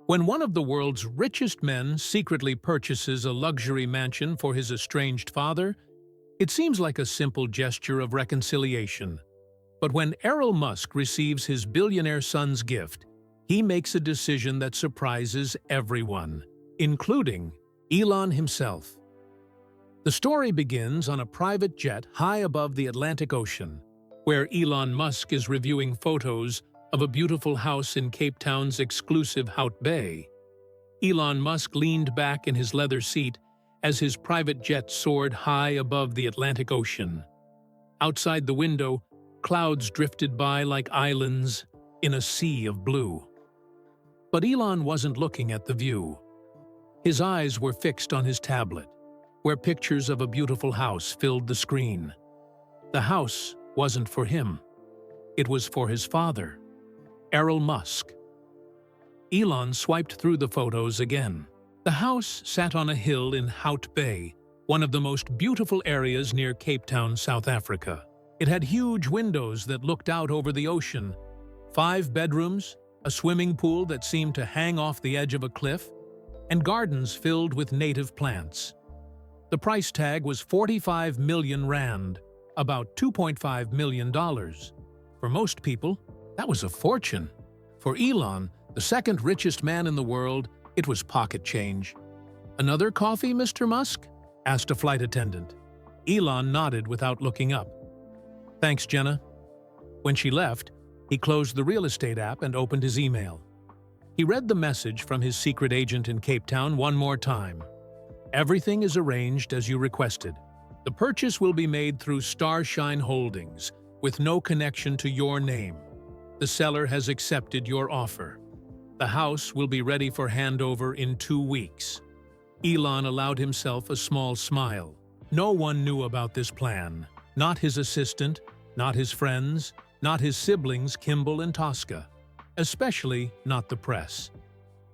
When one of the world's richest men secretly purchases a luxury mansion for his estranged father, it seems like a simple gesture of reconciliation. But when Errol Musk receives his billionaire son's gift, he makes a decision that surprises everyone, including Elon himself. The story begins on a private jet high above the Atlantic Ocean, where Elon Musk is reviewing photos of a beautiful house in Cape Town's exclusive Hout Bay. Elon Musk leaned back in his leather seat as his private jet soared high above the Atlantic Ocean. Outside the window, clouds drifted by like islands in a sea of blue. But Elon wasn't looking at the view. His eyes were fixed on his tablet, where pictures of a beautiful house filled the screen. The house wasn't for him. It was for his father, Errol Musk. Elon swiped through the photos again. The house sat on a hill in Hout Bay, one of the most beautiful areas near Cape Town, South Africa. It had huge windows that looked out over the ocean, 5 bedrooms, a swimming pool that seemed to hang off the edge of a cliff, and gardens filled with native plants. The price tag was 45 million rand, about $2.5 million. For most people, that was a fortune. For Elon, the second richest man in the world, it was pocket change. "Another coffee, Mr. Musk?" asked a flight attendant. Elon nodded without looking up. "Thanks, Jenna." When she left, he closed the real estate app and opened his email. He read the message from his secret agent in Cape Town one more time. "Everything is arranged as you requested. The purchase will be made through Starshine Holdings, with no connection to your name. The seller has accepted your offer. The house will be ready for handover in 2 weeks." Elon allowed himself a small smile. No one knew about this plan. Not his assistant, not his friends, not his siblings Kimball and Tosca. Especially not the press.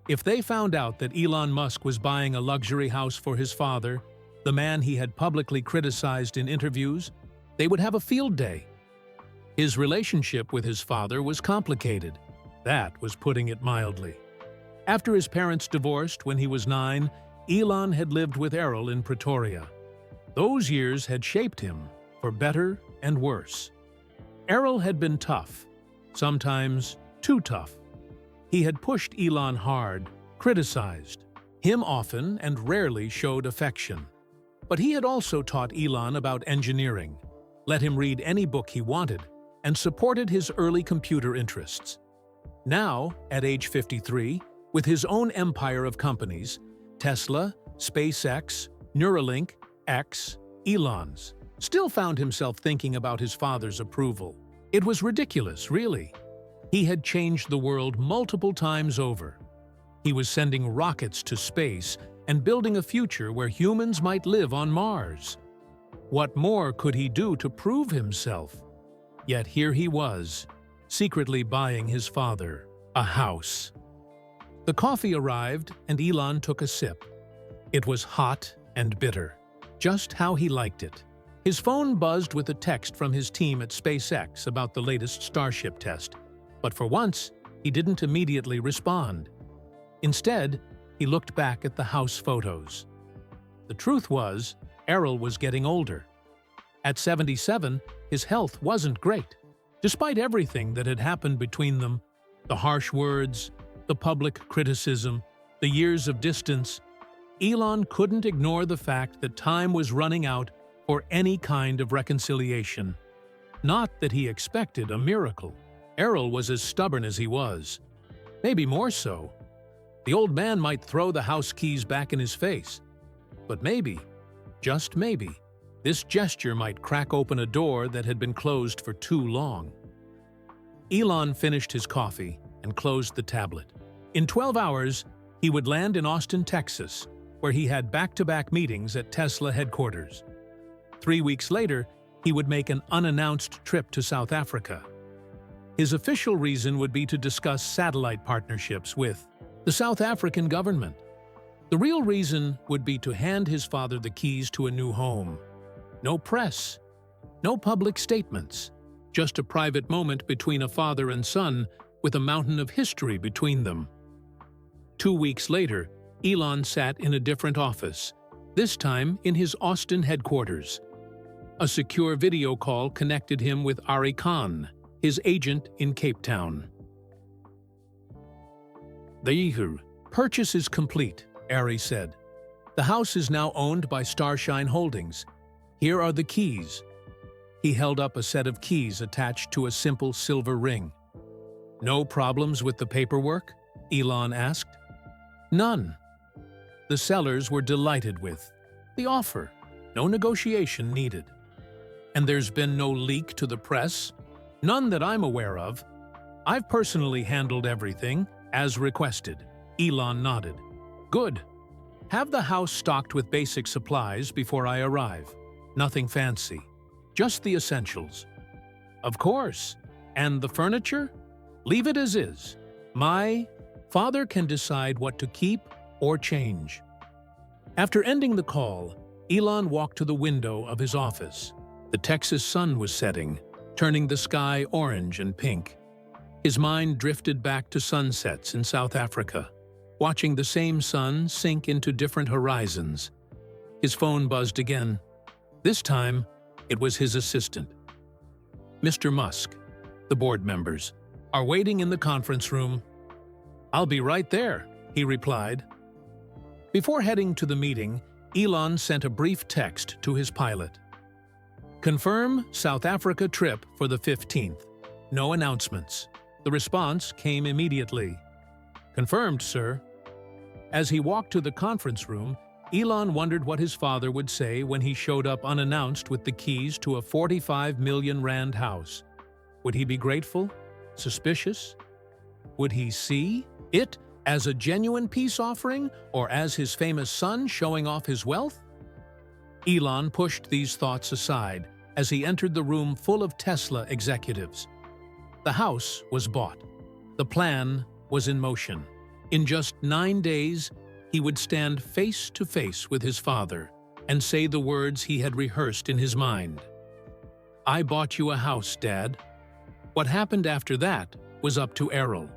If they found out that Elon Musk was buying a luxury house for his father, the man he had publicly criticized in interviews, they would have a field day. His relationship with his father was complicated. That was putting it mildly. After his parents divorced when he was 9, Elon had lived with Errol in Pretoria. Those years had shaped him, for better and worse. Errol had been tough, sometimes too tough. He had pushed Elon hard, criticized him often, and rarely showed affection. But he had also taught Elon about engineering, let him read any book he wanted, and supported his early computer interests. Now, at age 53, with his own empire of companies, Tesla, SpaceX, Neuralink, X, Elons, still found himself thinking about his father's approval. It was ridiculous, really. He had changed the world multiple times over. He was sending rockets to space and building a future where humans might live on Mars. What more could he do to prove himself? Yet here he was, secretly buying his father a house. The coffee arrived and Elon took a sip. It was hot and bitter, just how he liked it. His phone buzzed with a text from his team at SpaceX about the latest Starship test, but for once, he didn't immediately respond. Instead, he looked back at the house photos. The truth was, Errol was getting older. At 77, his health wasn't great. Despite everything that had happened between them, the harsh words, the public criticism, the years of distance, Elon couldn't ignore the fact that time was running out for any kind of reconciliation. Not that he expected a miracle. Errol was as stubborn as he was. Maybe more so. The old man might throw the house keys back in his face. But maybe, just maybe, this gesture might crack open a door that had been closed for too long. Elon finished his coffee and closed the tablet. In 12 hours, he would land in Austin, Texas, where he had back-to-back meetings at Tesla headquarters. 3 weeks later, he would make an unannounced trip to South Africa. His official reason would be to discuss satellite partnerships with the South African government. The real reason would be to hand his father the keys to a new home. No press, no public statements, just a private moment between a father and son with a mountain of history between them. 2 weeks later, Elon sat in a different office, this time in his Austin headquarters. A secure video call connected him with Ari Khan, his agent in Cape Town. "The purchase is complete," Ari said. "The house is now owned by Starshine Holdings. Here are the keys." He held up a set of keys attached to a simple silver ring. "No problems with the paperwork?" Elon asked. "None." The sellers were delighted with the offer. No negotiation needed. "And there's been no leak to the press?" "None that I'm aware of. I've personally handled everything, as requested." Elon nodded. "Good. Have the house stocked with basic supplies before I arrive. Nothing fancy. Just the essentials." "Of course. And the furniture? Leave it as is. My father can decide what to keep or change." After ending the call, Elon walked to the window of his office. The Texas sun was setting, turning the sky orange and pink. His mind drifted back to sunsets in South Africa, watching the same sun sink into different horizons. His phone buzzed again. This time, it was his assistant. "Mr. Musk, the board members, are waiting in the conference room." "I'll be right there," he replied. Before heading to the meeting, Elon sent a brief text to his pilot. "Confirm South Africa trip for the 15th. No announcements." The response came immediately. "Confirmed, sir." As he walked to the conference room, Elon wondered what his father would say when he showed up unannounced with the keys to a 45 million rand house. Would he be grateful? Suspicious? Would he see it as a genuine peace offering or as his famous son showing off his wealth? Elon pushed these thoughts aside as he entered the room full of Tesla executives. The house was bought. The plan was in motion. In just 9 days, he would stand face to face with his father and say the words he had rehearsed in his mind. "I bought you a house, Dad." What happened after that was up to Errol.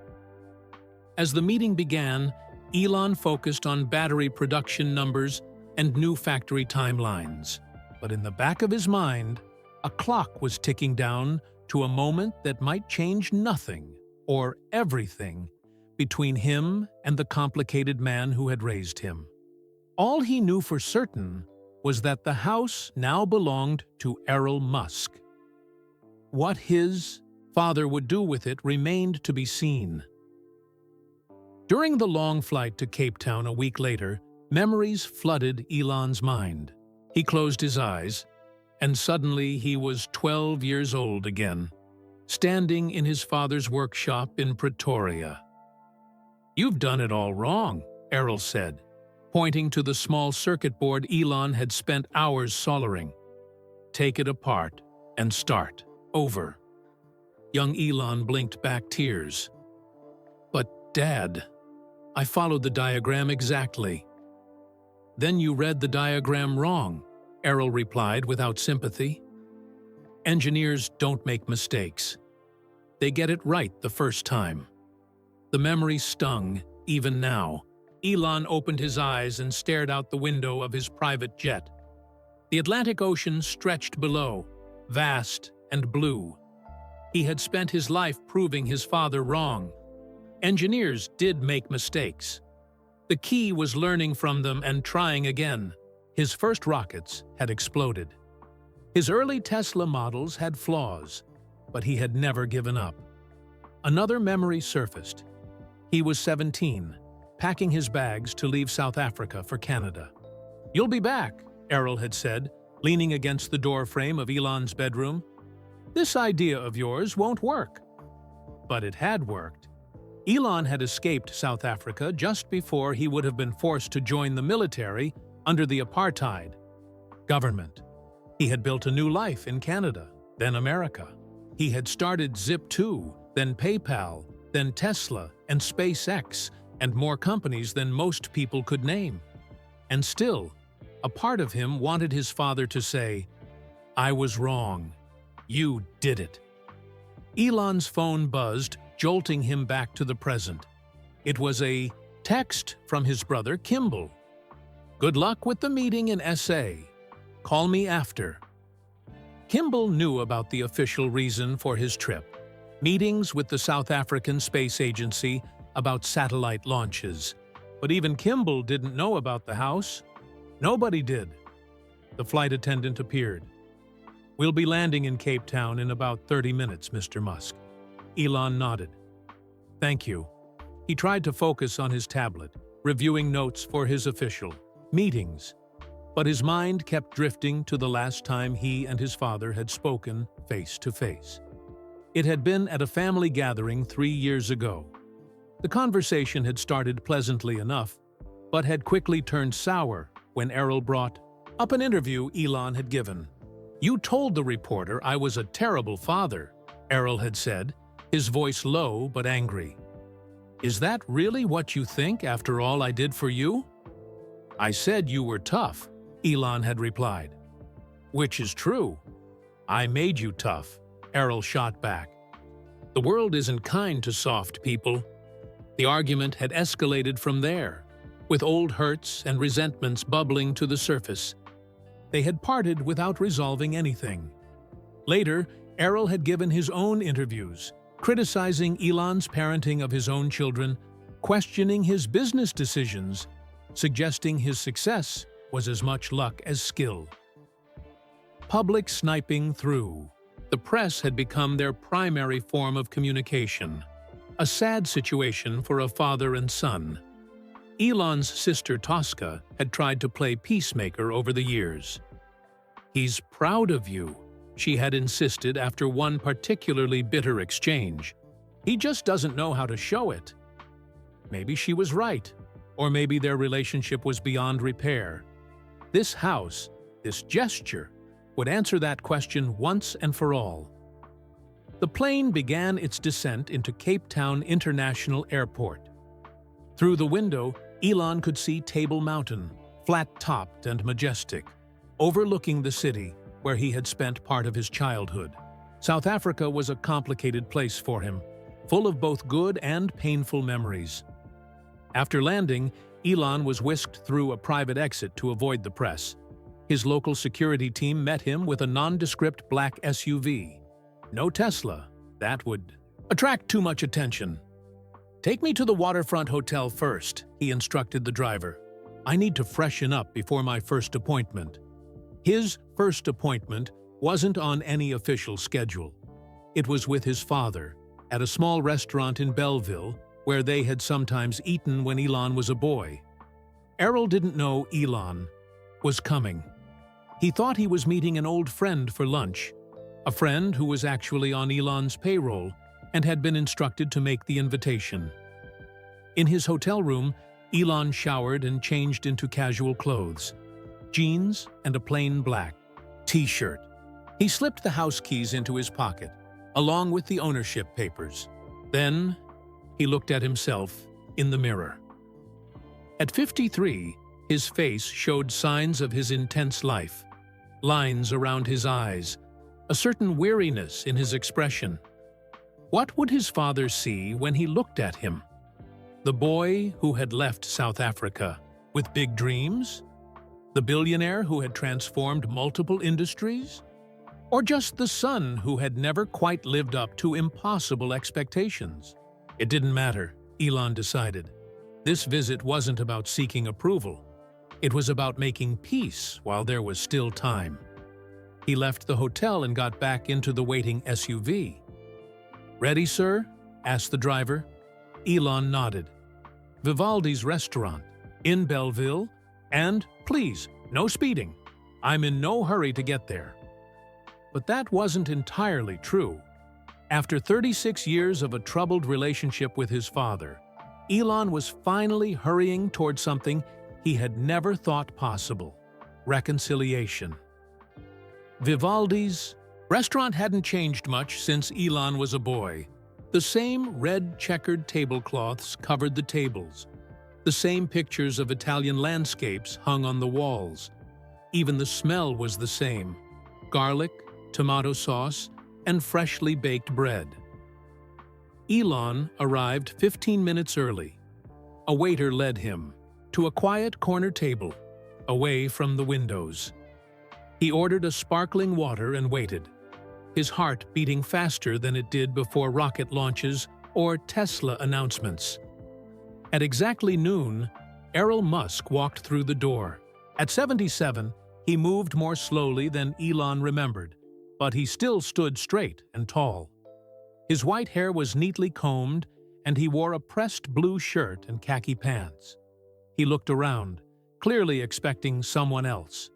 As the meeting began, Elon focused on battery production numbers and new factory timelines. But in the back of his mind, a clock was ticking down to a moment that might change nothing or everything between him and the complicated man who had raised him. All he knew for certain was that the house now belonged to Errol Musk. What his father would do with it remained to be seen. During the long flight to Cape Town a week later, memories flooded Elon's mind. He closed his eyes, and suddenly he was 12 years old again, standing in his father's workshop in Pretoria. "You've done it all wrong," Errol said, pointing to the small circuit board Elon had spent hours soldering. "Take it apart and start over." Young Elon blinked back tears. "But, Dad, I followed the diagram exactly." "Then you read the diagram wrong," Errol replied without sympathy. "Engineers don't make mistakes. They get it right the first time." The memory stung, even now. Elon opened his eyes and stared out the window of his private jet. The Atlantic Ocean stretched below, vast and blue. He had spent his life proving his father wrong. Engineers did make mistakes. The key was learning from them and trying again. His first rockets had exploded. His early Tesla models had flaws, but he had never given up. Another memory surfaced. He was 17, packing his bags to leave South Africa for Canada. "You'll be back," Errol had said, leaning against the doorframe of Elon's bedroom. "This idea of yours won't work." But it had worked. Elon had escaped South Africa just before he would have been forced to join the military under the apartheid government. He had built a new life in Canada, then America. He had started Zip2, then PayPal, then Tesla and SpaceX, and more companies than most people could name. And still, a part of him wanted his father to say, "I was wrong. You did it." Elon's phone buzzed, jolting him back to the present. It was a Text from his brother Kimball. "Good luck with the meeting in SA. Call me after." Kimball knew about the official reason for his trip: meetings with the South African Space Agency about satellite launches. But even Kimball didn't know about the house. Nobody did. The flight attendant appeared. "We'll be landing in Cape Town in about 30 minutes, Mr. Musk." Elon nodded. "Thank you." He tried to focus on his tablet, reviewing notes for his official meetings. But his mind kept drifting to the last time he and his father had spoken face to face. It had been at a family gathering 3 years ago. The conversation had started pleasantly enough, but had quickly turned sour when Errol brought up an interview Elon had given. "You told the reporter I was a terrible father," Errol had said, his voice low but angry. "Is that really what you think after all I did for you?" "I said you were tough," Elon had replied. "Which is true. I made you tough," Errol shot back. "The world isn't kind to soft people." The argument had escalated from there, with old hurts and resentments bubbling to the surface. They had parted without resolving anything. Later, Errol had given his own interviews, criticizing Elon's parenting of his own children, questioning his business decisions, suggesting his success was as much luck as skill. Public sniping through. The press had become their primary form of communication. A sad situation for a father and son. Elon's sister Tosca had tried to play peacemaker over the years. "He's proud of you," she had insisted after one particularly bitter exchange. "He just doesn't know how to show it." Maybe she was right, or maybe their relationship was beyond repair. This house, this gesture, would answer that question once and for all. The plane began its descent into Cape Town International Airport. Through the window, Elon could see Table Mountain, flat-topped and majestic, overlooking the city where he had spent part of his childhood. South Africa was a complicated place for him, full of both good and painful memories. After landing, Elon was whisked through a private exit to avoid the press. His local security team met him with a nondescript black SUV. No Tesla. That would attract too much attention. "Take me to the waterfront hotel first," he instructed the driver. "I need to freshen up before my first appointment." His first appointment wasn't on any official schedule. It was with his father, at a small restaurant in Belleville, where they had sometimes eaten when Elon was a boy. Errol didn't know Elon was coming. He thought he was meeting an old friend for lunch, a friend who was actually on Elon's payroll and had been instructed to make the invitation. In his hotel room, Elon showered and changed into casual clothes, jeans and a plain black t-shirt. He slipped the house keys into his pocket, along with the ownership papers. Then, he looked at himself in the mirror. At 53, his face showed signs of his intense life, lines around his eyes, a certain weariness in his expression. What would his father see when he looked at him? The boy who had left South Africa with big dreams? The billionaire who had transformed multiple industries? Or just the son who had never quite lived up to impossible expectations? It didn't matter, Elon decided. This visit wasn't about seeking approval. It was about making peace while there was still time. He left the hotel and got back into the waiting SUV. "Ready, sir?" asked the driver. Elon nodded. "Vivaldi's restaurant, in Belleville, and, please, no speeding. I'm in no hurry to get there." But that wasn't entirely true. After 36 years of a troubled relationship with his father, Elon was finally hurrying toward something he had never thought possible: reconciliation. Vivaldi's restaurant hadn't changed much since Elon was a boy. The same red checkered tablecloths covered the tables. The same pictures of Italian landscapes hung on the walls. Even the smell was the same: garlic, tomato sauce, and freshly baked bread. Elon arrived 15 minutes early. A waiter led him to a quiet corner table, away from the windows. He ordered a sparkling water and waited, his heart beating faster than it did before rocket launches or Tesla announcements. At exactly noon, Errol Musk walked through the door. At 77, he moved more slowly than Elon remembered, but he still stood straight and tall. His white hair was neatly combed, and he wore a pressed blue shirt and khaki pants. He looked around, clearly expecting someone else.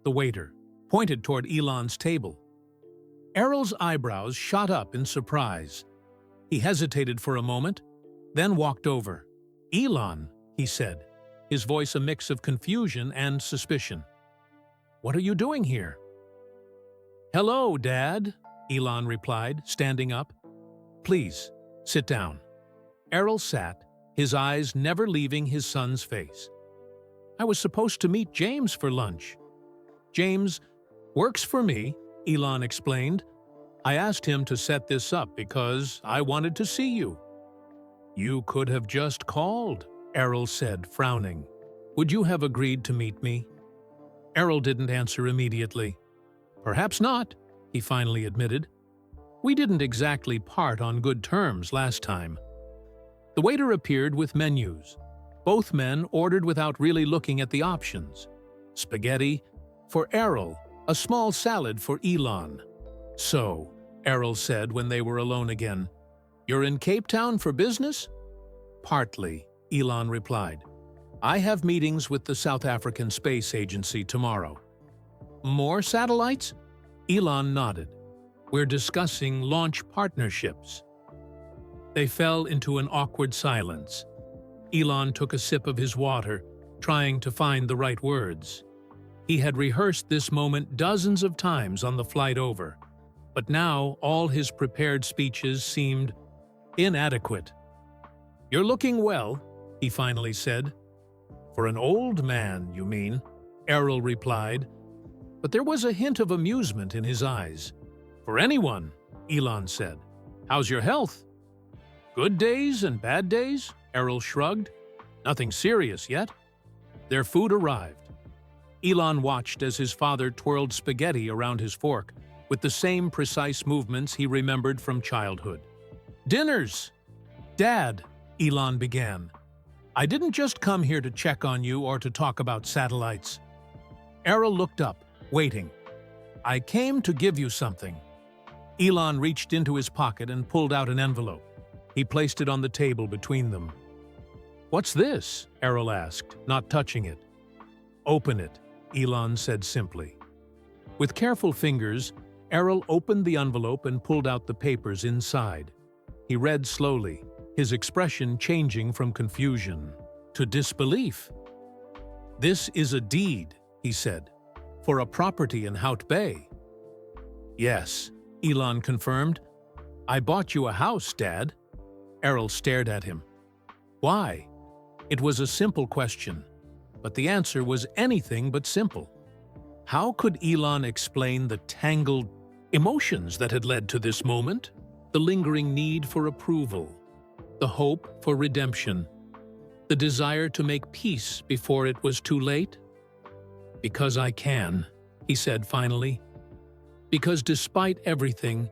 The waiter pointed toward Elon's table. Errol's eyebrows shot up in surprise. He hesitated for a moment, then walked over. "Elon," he said, his voice a mix of confusion and suspicion. "What are you doing here?" "Hello, Dad," Elon replied, standing up. "Please, sit down." Errol sat, his eyes never leaving his son's face. "I was supposed to meet James for lunch." "James works for me," Elon explained. "I asked him to set this up because I wanted to see you." "You could have just called," Errol said, frowning. "Would you have agreed to meet me?" Errol didn't answer immediately. "Perhaps not," he finally admitted. "We didn't exactly part on good terms last time." The waiter appeared with menus. Both men ordered without really looking at the options. Spaghetti for Errol, a small salad for Elon. "So," Errol said when they were alone again, "you're in Cape Town for business?" "Partly," Elon replied. "I have meetings with the South African Space Agency tomorrow." "More satellites?" Elon nodded. "We're discussing launch partnerships." They fell into an awkward silence. Elon took a sip of his water, trying to find the right words. He had rehearsed this moment dozens of times on the flight over, but now all his prepared speeches seemed inadequate. "You're looking well," he finally said. "For an old man, you mean," Errol replied, but there was a hint of amusement in his eyes. "For anyone," Elon said. "How's your health?" "Good days and bad days," Errol shrugged. "Nothing serious yet." Their food arrived. Elon watched as his father twirled spaghetti around his fork, with the same precise movements he remembered from childhood. "Dinners!" "Dad," Elon began, "I didn't just come here to check on you or to talk about satellites." Errol looked up, waiting. "I came to give you something." Elon reached into his pocket and pulled out an envelope. He placed it on the table between them. "What's this?" Errol asked, not touching it. "Open it," Elon said simply. With careful fingers, Errol opened the envelope and pulled out the papers inside. He read slowly, his expression changing from confusion to disbelief. "This is a deed," he said, "for a property in Hout Bay." "Yes," Elon confirmed. "I bought you a house, Dad." Errol stared at him. "Why?" It was a simple question, but the answer was anything but simple. How could Elon explain the tangled emotions that had led to this moment? The lingering need for approval, the hope for redemption, the desire to make peace before it was too late? "Because I can," he said finally. "Because despite everything,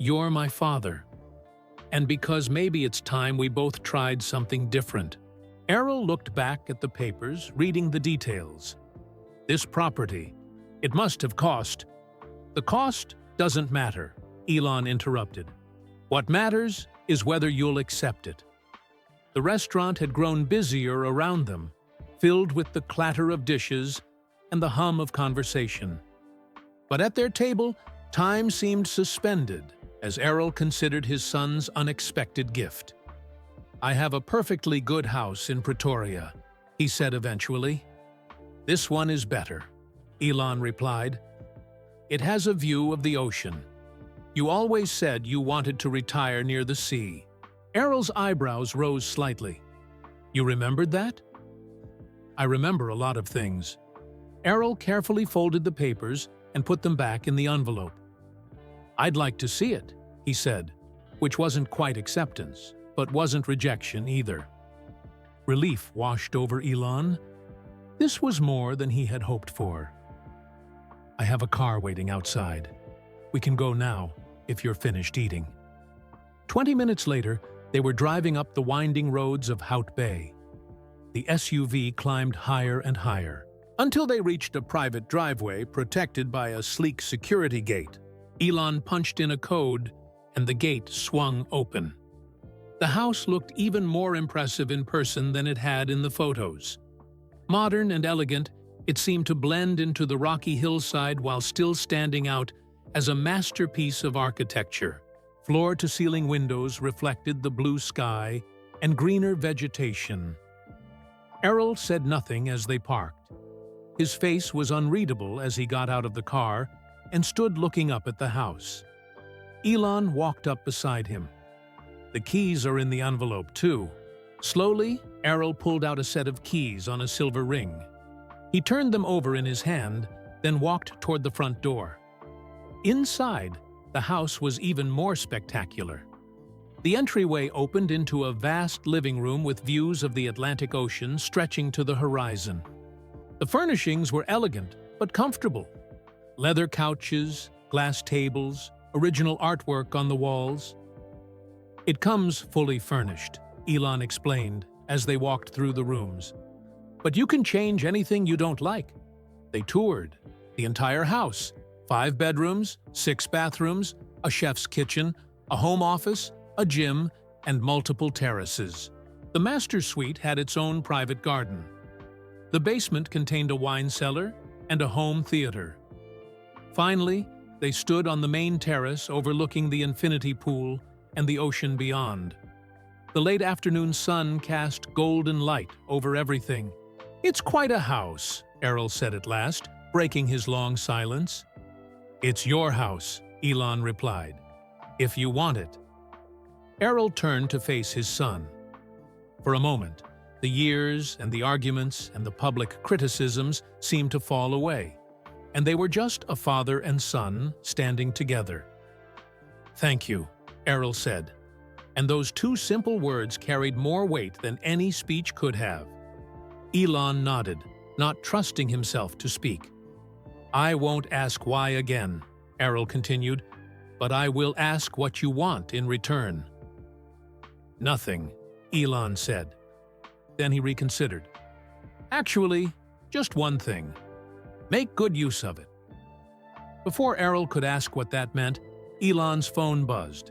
you're my father. And because maybe it's time we both tried something different." Errol looked back at the papers, reading the details. "This property, it must have cost." "The cost doesn't matter," Elon interrupted. "What matters is whether you'll accept it." The restaurant had grown busier around them, filled with the clatter of dishes and the hum of conversation. But at their table, time seemed suspended as Errol considered his son's unexpected gift. "I have a perfectly good house in Pretoria," he said eventually. "This one is better," Elon replied. "It has a view of the ocean. You always said you wanted to retire near the sea." Errol's eyebrows rose slightly. "You remembered that?" "I remember a lot of things." Errol carefully folded the papers and put them back in the envelope. "I'd like to see it," he said, which wasn't quite acceptance, but wasn't rejection either. Relief washed over Elon. This was more than he had hoped for. "I have a car waiting outside. We can go now, if you're finished eating." 20 minutes later, they were driving up the winding roads of Hout Bay. The SUV climbed higher and higher, until they reached a private driveway protected by a sleek security gate. Elon punched in a code, and the gate swung open. The house looked even more impressive in person than it had in the photos. Modern and elegant, it seemed to blend into the rocky hillside while still standing out as a masterpiece of architecture. Floor-to-ceiling windows reflected the blue sky and greener vegetation. Errol said nothing as they parked. His face was unreadable as he got out of the car and stood looking up at the house. Elon walked up beside him. "The keys are in the envelope, too." Slowly, Errol pulled out a set of keys on a silver ring. He turned them over in his hand, then walked toward the front door. Inside, the house was even more spectacular. The entryway opened into a vast living room with views of the Atlantic Ocean stretching to the horizon. The furnishings were elegant but comfortable. Leather couches, glass tables, original artwork on the walls. "It comes fully furnished," Elon explained as they walked through the rooms. "But you can change anything you don't like." They toured the entire house: 5 bedrooms, 6 bathrooms, a chef's kitchen, a home office, a gym, and multiple terraces. The master suite had its own private garden. The basement contained a wine cellar and a home theater. Finally, they stood on the main terrace overlooking the infinity pool and the ocean beyond. The late afternoon sun cast golden light over everything. "It's quite a house," Errol said at last, breaking his long silence. "It's your house," Elon replied, "if you want it." Errol turned to face his son. For a moment, the years and the arguments and the public criticisms seemed to fall away, and they were just a father and son standing together. "Thank you," Errol said, and those 2 simple words carried more weight than any speech could have. Elon nodded, not trusting himself to speak. "I won't ask why again," Errol continued, "but I will ask what you want in return." "Nothing," Elon said. Then he reconsidered. "Actually, just one thing. Make good use of it." Before Errol could ask what that meant, Elon's phone buzzed.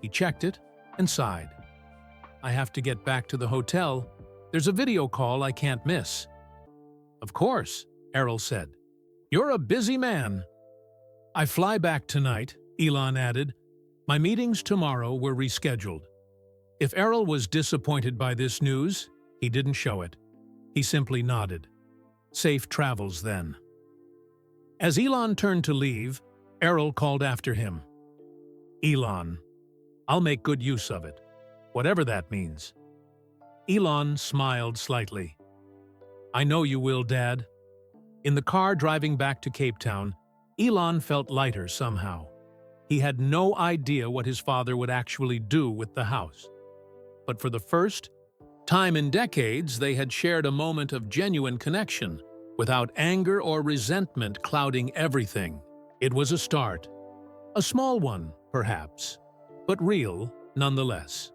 He checked it and sighed. "I have to get back to the hotel. There's a video call I can't miss." "Of course," Errol said. "You're a busy man." "I fly back tonight," Elon added. "My meetings tomorrow were rescheduled." If Errol was disappointed by this news, he didn't show it. He simply nodded. "Safe travels, then." As Elon turned to leave, Errol called after him. "Elon, I'll make good use of it, whatever that means." Elon smiled slightly. "I know you will, Dad." In the car driving back to Cape Town, Elon felt lighter somehow. He had no idea what his father would actually do with the house. But for the first time in decades, they had shared a moment of genuine connection, without anger or resentment clouding everything. It was a start. A small one, perhaps, but real nonetheless.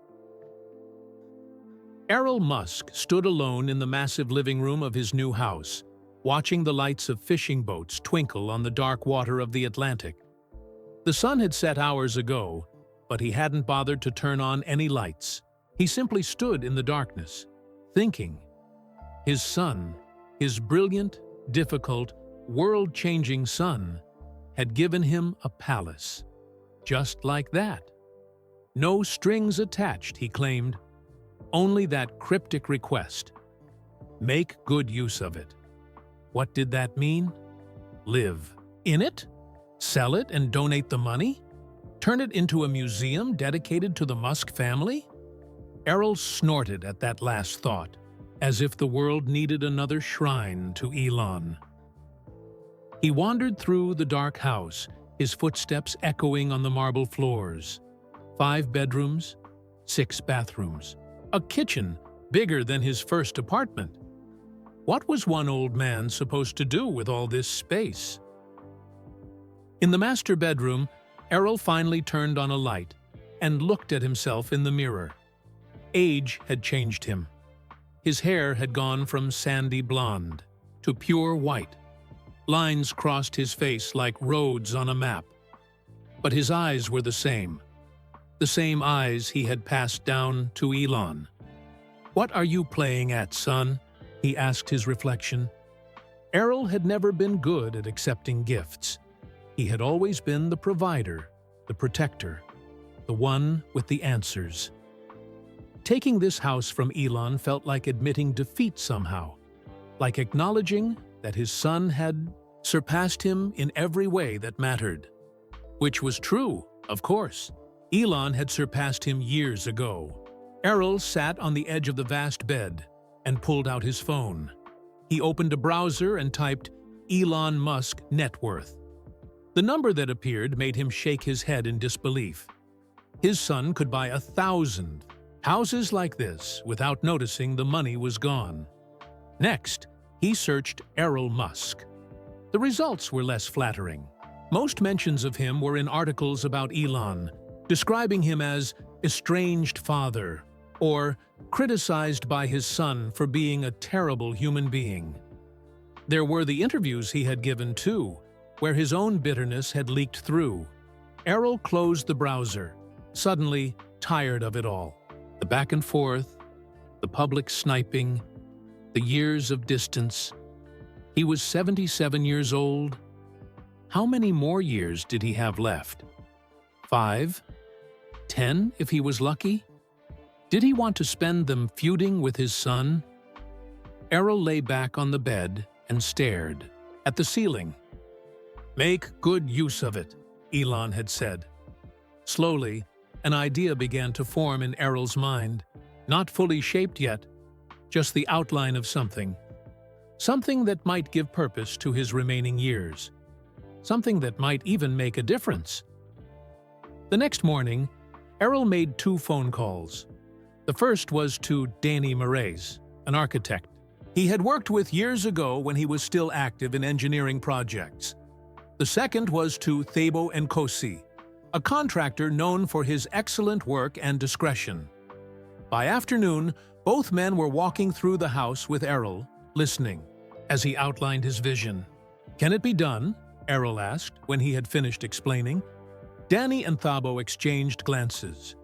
Errol Musk stood alone in the massive living room of his new house, watching the lights of fishing boats twinkle on the dark water of the Atlantic. The sun had set hours ago, but he hadn't bothered to turn on any lights. He simply stood in the darkness, thinking. His son, his brilliant, difficult, world-changing son, had given him a palace. Just like that. No strings attached, he claimed. Only that cryptic request. Make good use of it. What did that mean? Live in it? Sell it and donate the money? Turn it into a museum dedicated to the Musk family? Errol snorted at that last thought, as if the world needed another shrine to Elon. He wandered through the dark house, his footsteps echoing on the marble floors. 5 bedrooms, 6 bathrooms, a kitchen bigger than his first apartment. What was one old man supposed to do with all this space? In the master bedroom, Errol finally turned on a light and looked at himself in the mirror. Age had changed him. His hair had gone from sandy blonde to pure white. Lines crossed his face like roads on a map. But his eyes were the same eyes he had passed down to Elon. "What are you playing at, son?" he asked his reflection. Errol had never been good at accepting gifts. He had always been the provider, the protector, the one with the answers. Taking this house from Elon felt like admitting defeat somehow, like acknowledging that his son had surpassed him in every way that mattered. Which was true, of course. Elon had surpassed him years ago. Errol sat on the edge of the vast bed and pulled out his phone. He opened a browser and typed Elon Musk net worth. The number that appeared made him shake his head in disbelief. His son could buy 1,000 houses like this without noticing the money was gone. Next, he searched Errol Musk. The results were less flattering. Most mentions of him were in articles about Elon, describing him as estranged father or criticized by his son for being a terrible human being. There were the interviews he had given too, where his own bitterness had leaked through. Errol closed the browser, suddenly tired of it all. The back and forth, the public sniping, the years of distance. He was 77 years old. How many more years did he have left? 5? 10, if he was lucky? Did he want to spend them feuding with his son? Errol lay back on the bed and stared at the ceiling. "Make good use of it," Elon had said. Slowly, an idea began to form in Errol's mind, not fully shaped yet, just the outline of something. Something that might give purpose to his remaining years. Something that might even make a difference. The next morning, Errol made 2 phone calls. The first was to Danny Moraes, an architect he had worked with years ago when he was still active in engineering projects. The second was to Thabo Nkosi, a contractor known for his excellent work and discretion. By afternoon, both men were walking through the house with Errol, listening, as he outlined his vision. "Can it be done?" Errol asked when he had finished explaining. Danny and Thabo exchanged glances.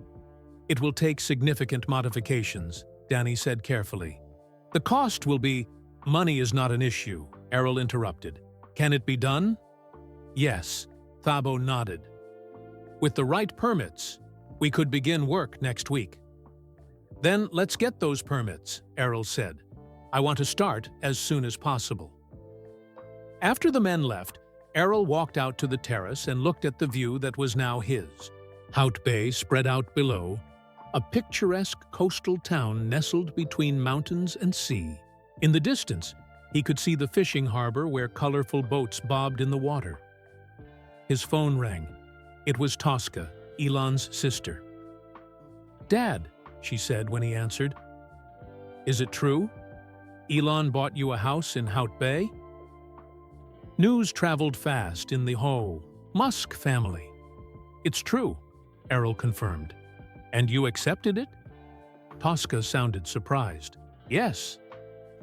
"It will take significant modifications," Danny said carefully. "The cost will be—" "Money is not an issue," Errol interrupted. "Can it be done?" "Yes," Thabo nodded. "With the right permits, we could begin work next week." "Then let's get those permits," Errol said. "I want to start as soon as possible." After the men left, Errol walked out to the terrace and looked at the view that was now his. Hout Bay spread out below, a picturesque coastal town nestled between mountains and sea. In the distance, he could see the fishing harbor where colorful boats bobbed in the water. His phone rang. It was Tosca, Elon's sister. "Dad," she said when he answered. "Is it true? Elon bought you a house in Hout Bay?" News traveled fast in the whole Musk family. "It's true," Errol confirmed. "And you accepted it?" Tosca sounded surprised. "Yes,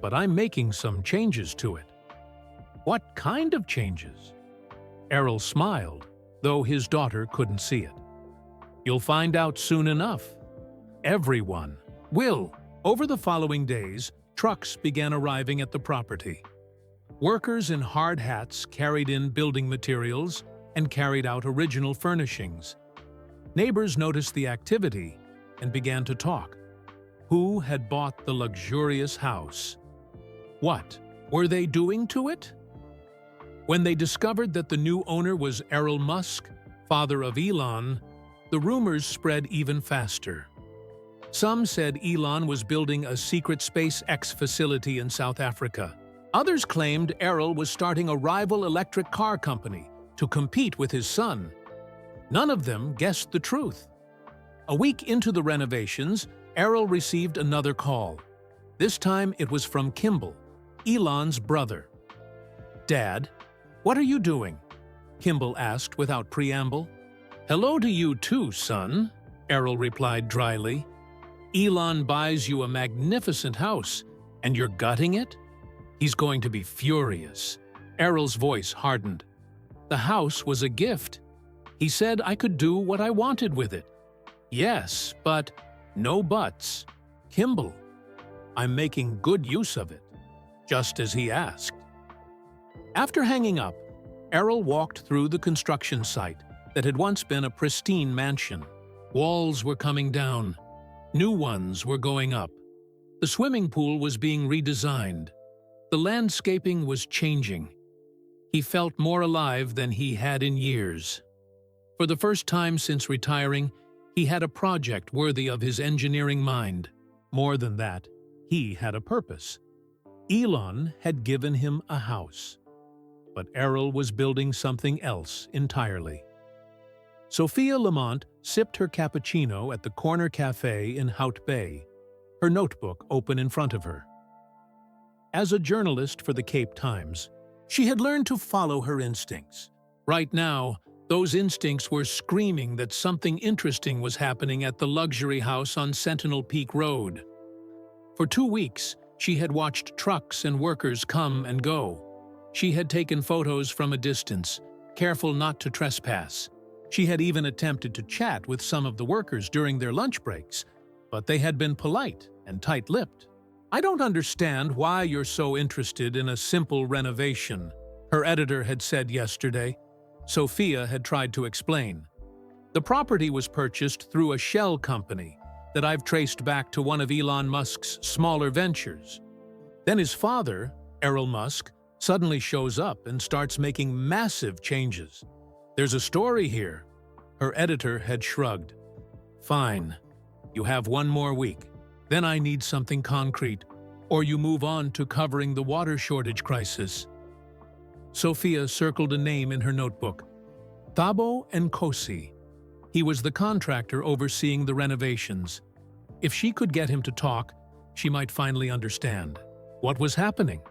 but I'm making some changes to it." "What kind of changes?" Errol smiled, though his daughter couldn't see it. "You'll find out soon enough. Everyone will." Over the following days, trucks began arriving at the property. Workers in hard hats carried in building materials and carried out original furnishings. Neighbors noticed the activity and began to talk. Who had bought the luxurious house? What were they doing to it? When they discovered that the new owner was Errol Musk, father of Elon, the rumors spread even faster. Some said Elon was building a secret SpaceX facility in South Africa. Others claimed Errol was starting a rival electric car company to compete with his son. None of them guessed the truth. A week into the renovations, Errol received another call. This time it was from Kimball, Elon's brother. "Dad, what are you doing?" Kimball asked without preamble. "Hello to you too, son," Errol replied dryly. "Elon buys you a magnificent house, and you're gutting it? He's going to be furious." Errol's voice hardened. "The house was a gift. He said I could do what I wanted with it." "Yes, but..." "No buts. Kimball, I'm making good use of it, just as he asked." After hanging up, Errol walked through the construction site that had once been a pristine mansion. Walls were coming down. New ones were going up. The swimming pool was being redesigned. The landscaping was changing. He felt more alive than he had in years. For the first time since retiring, he had a project worthy of his engineering mind. More than that, he had a purpose. Elon had given him a house, but Errol was building something else entirely. Sophia Lamont sipped her cappuccino at the corner cafe in Hout Bay, her notebook open in front of her. As a journalist for the Cape Times, she had learned to follow her instincts. Right now, those instincts were screaming that something interesting was happening at the luxury house on Sentinel Peak Road. For 2 weeks, she had watched trucks and workers come and go. She had taken photos from a distance, careful not to trespass. She had even attempted to chat with some of the workers during their lunch breaks, but they had been polite and tight-lipped. "I don't understand why you're so interested in a simple renovation," her editor had said yesterday. Sophia had tried to explain. "The property was purchased through a shell company that I've traced back to one of Elon Musk's smaller ventures. Then his father, Errol Musk, suddenly shows up and starts making massive changes. There's a story here." Her editor had shrugged. "Fine. You have 1 more week. Then I need something concrete, or you move on to covering the water shortage crisis." Sophia circled a name in her notebook. Thabo Nkosi. He was the contractor overseeing the renovations. If she could get him to talk, she might finally understand what was happening.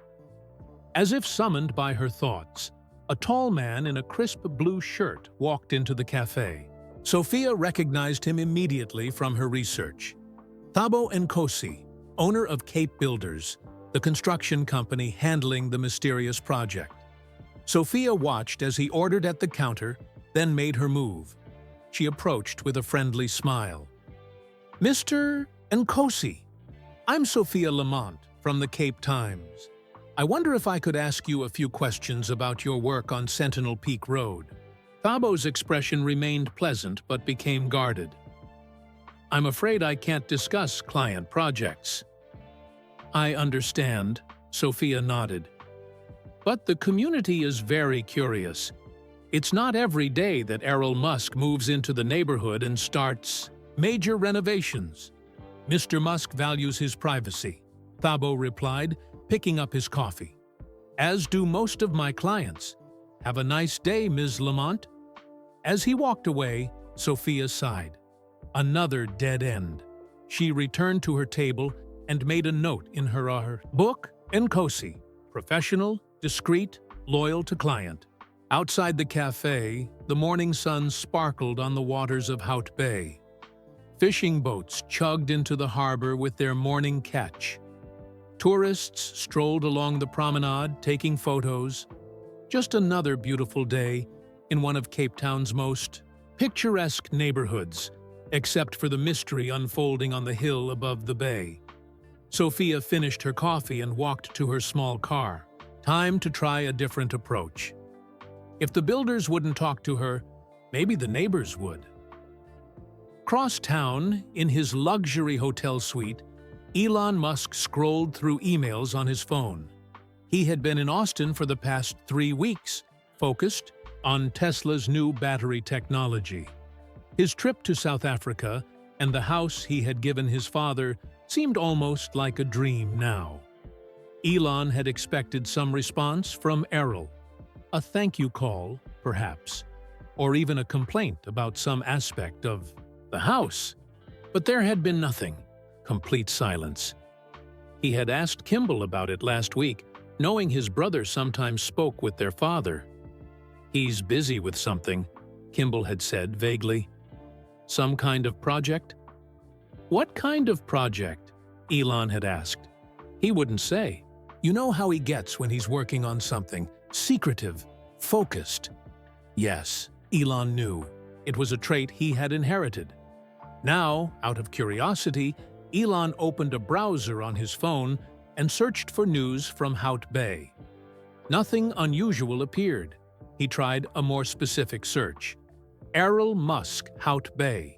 As if summoned by her thoughts, a tall man in a crisp blue shirt walked into the cafe. Sophia recognized him immediately from her research. Thabo Nkosi, owner of Cape Builders, the construction company handling the mysterious project. Sophia watched as he ordered at the counter, then made her move. She approached with a friendly smile. "Mr. Nkosi, I'm Sophia Lamont from the Cape Times. I wonder if I could ask you a few questions about your work on Sentinel Peak Road." Thabo's expression remained pleasant but became guarded. "I'm afraid I can't discuss client projects." "I understand," Sophia nodded. "But the community is very curious. It's not every day that Errol Musk moves into the neighborhood and starts major renovations." "Mr. Musk values his privacy," Thabo replied, picking up his coffee. "As do most of my clients. Have a nice day, Ms. Lamont." As he walked away, Sophia sighed. Another dead end. She returned to her table and made a note in her book, Nkosi, professional, discreet, loyal to client. Outside the cafe, the morning sun sparkled on the waters of Hout Bay. Fishing boats chugged into the harbor with their morning catch. Tourists strolled along the promenade, taking photos. Just another beautiful day in one of Cape Town's most picturesque neighborhoods, except for the mystery unfolding on the hill above the bay. Sophia finished her coffee and walked to her small car. Time to try a different approach. If the builders wouldn't talk to her, maybe the neighbors would. Across town, in his luxury hotel suite, Elon Musk scrolled through emails on his phone. He had been in Austin for the past 3 weeks, focused on Tesla's new battery technology. His trip to South Africa and the house he had given his father seemed almost like a dream now. Elon had expected some response from Errol. A thank you call, perhaps, or even a complaint about some aspect of the house. But there had been nothing. Complete silence. He had asked Kimball about it last week, knowing his brother sometimes spoke with their father. "He's busy with something," Kimball had said vaguely. "Some kind of project?" "What kind of project?" Elon had asked. He wouldn't say. You know how he gets when he's working on something. Secretive, focused. Yes, Elon knew. It was a trait he had inherited. Now, out of curiosity, Elon opened a browser on his phone and searched for news from Hout Bay. Nothing unusual appeared. He tried a more specific search. Errol Musk, Hout Bay.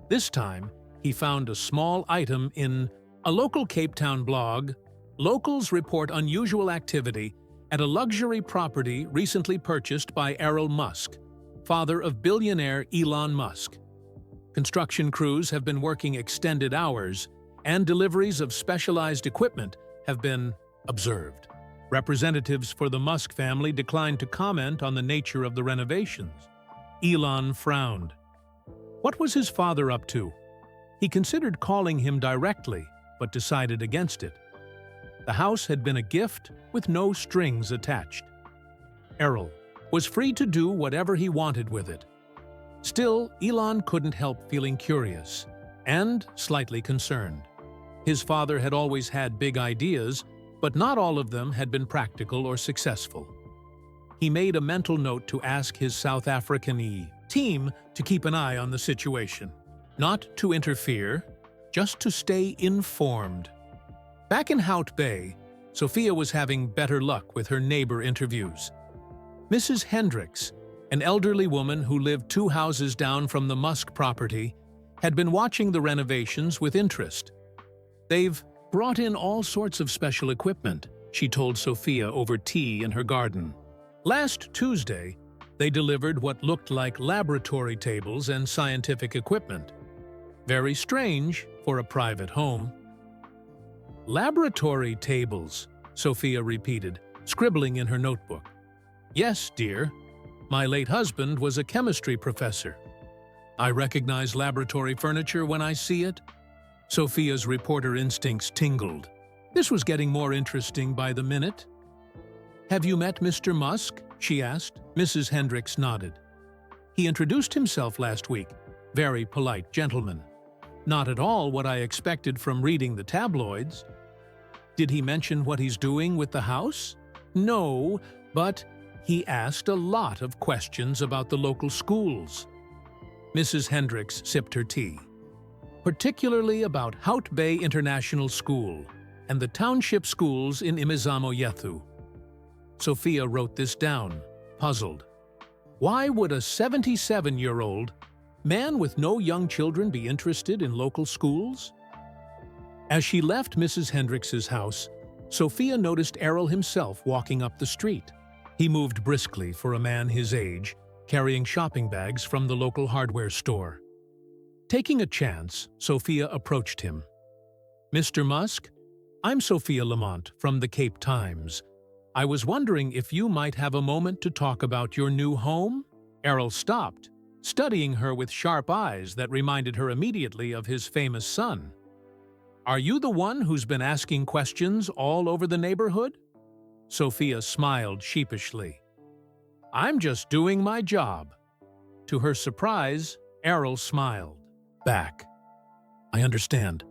This time, he found a small item in a local Cape Town blog. Locals report unusual activity at a luxury property recently purchased by Errol Musk, father of billionaire Elon Musk. Construction crews have been working extended hours, and deliveries of specialized equipment have been observed. Representatives for the Musk family declined to comment on the nature of the renovations. Elon frowned. What was his father up to? He considered calling him directly, but decided against it. The house had been a gift with no strings attached. Errol was free to do whatever he wanted with it. Still, Elon couldn't help feeling curious and slightly concerned. His father had always had big ideas, but not all of them had been practical or successful. He made a mental note to ask his South African team to keep an eye on the situation. Not to interfere, just to stay informed. Back in Hout Bay, Sophia was having better luck with her neighbor interviews. Mrs. Hrix, an elderly woman who lived 2 houses down from the Musk property, had been watching the renovations with interest. "They've brought in all sorts of special equipment," she told Sophia over tea in her garden. "Last Tuesday, they delivered what looked like laboratory tables and scientific equipment. Very strange for a private home." "Laboratory tables," Sophia repeated, scribbling in her notebook. "Yes, dear. My late husband was a chemistry professor. I recognize laboratory furniture when I see it." Sophia's reporter instincts tingled. This was getting more interesting by the minute. "Have you met Mr. Musk?" she asked. Mrs. Hrix nodded. "He introduced himself last week. Very polite gentleman. Not at all what I expected from reading the tabloids." "Did he mention what he's doing with the house?" "No, but he asked a lot of questions about the local schools." Mrs. Hrix sipped her tea. "Particularly about Hout Bay International School and the township schools in Imizamo Yethu." Sophia wrote this down, puzzled. Why would a 77-year-old man with no young children be interested in local schools? As she left Mrs. Hrix's house, Sophia noticed Errol himself walking up the street. He moved briskly for a man his age, carrying shopping bags from the local hardware store. Taking a chance, Sophia approached him. "Mr. Musk, I'm Sophia Lamont from the Cape Times. I was wondering if you might have a moment to talk about your new home?" Errol stopped, studying her with sharp eyes that reminded her immediately of his famous son. "Are you the one who's been asking questions all over the neighborhood?" Sophia smiled sheepishly. "I'm just doing my job." To her surprise, Errol smiled back. "I understand.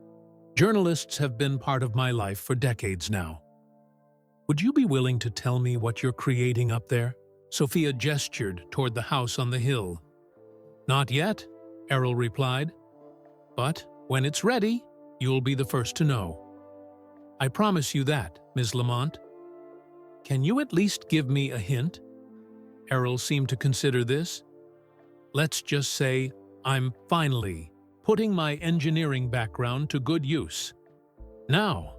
Journalists have been part of my life for decades now. Would you be willing to tell me what you're creating up there?" Sophia gestured toward the house on the hill. "Not yet," Errol replied. "But when it's ready, you'll be the first to know. I promise you that, Ms. Lamont." "Can you at least give me a hint?" Errol seemed to consider this. "Let's just say I'm finally putting my engineering background to good use. Now,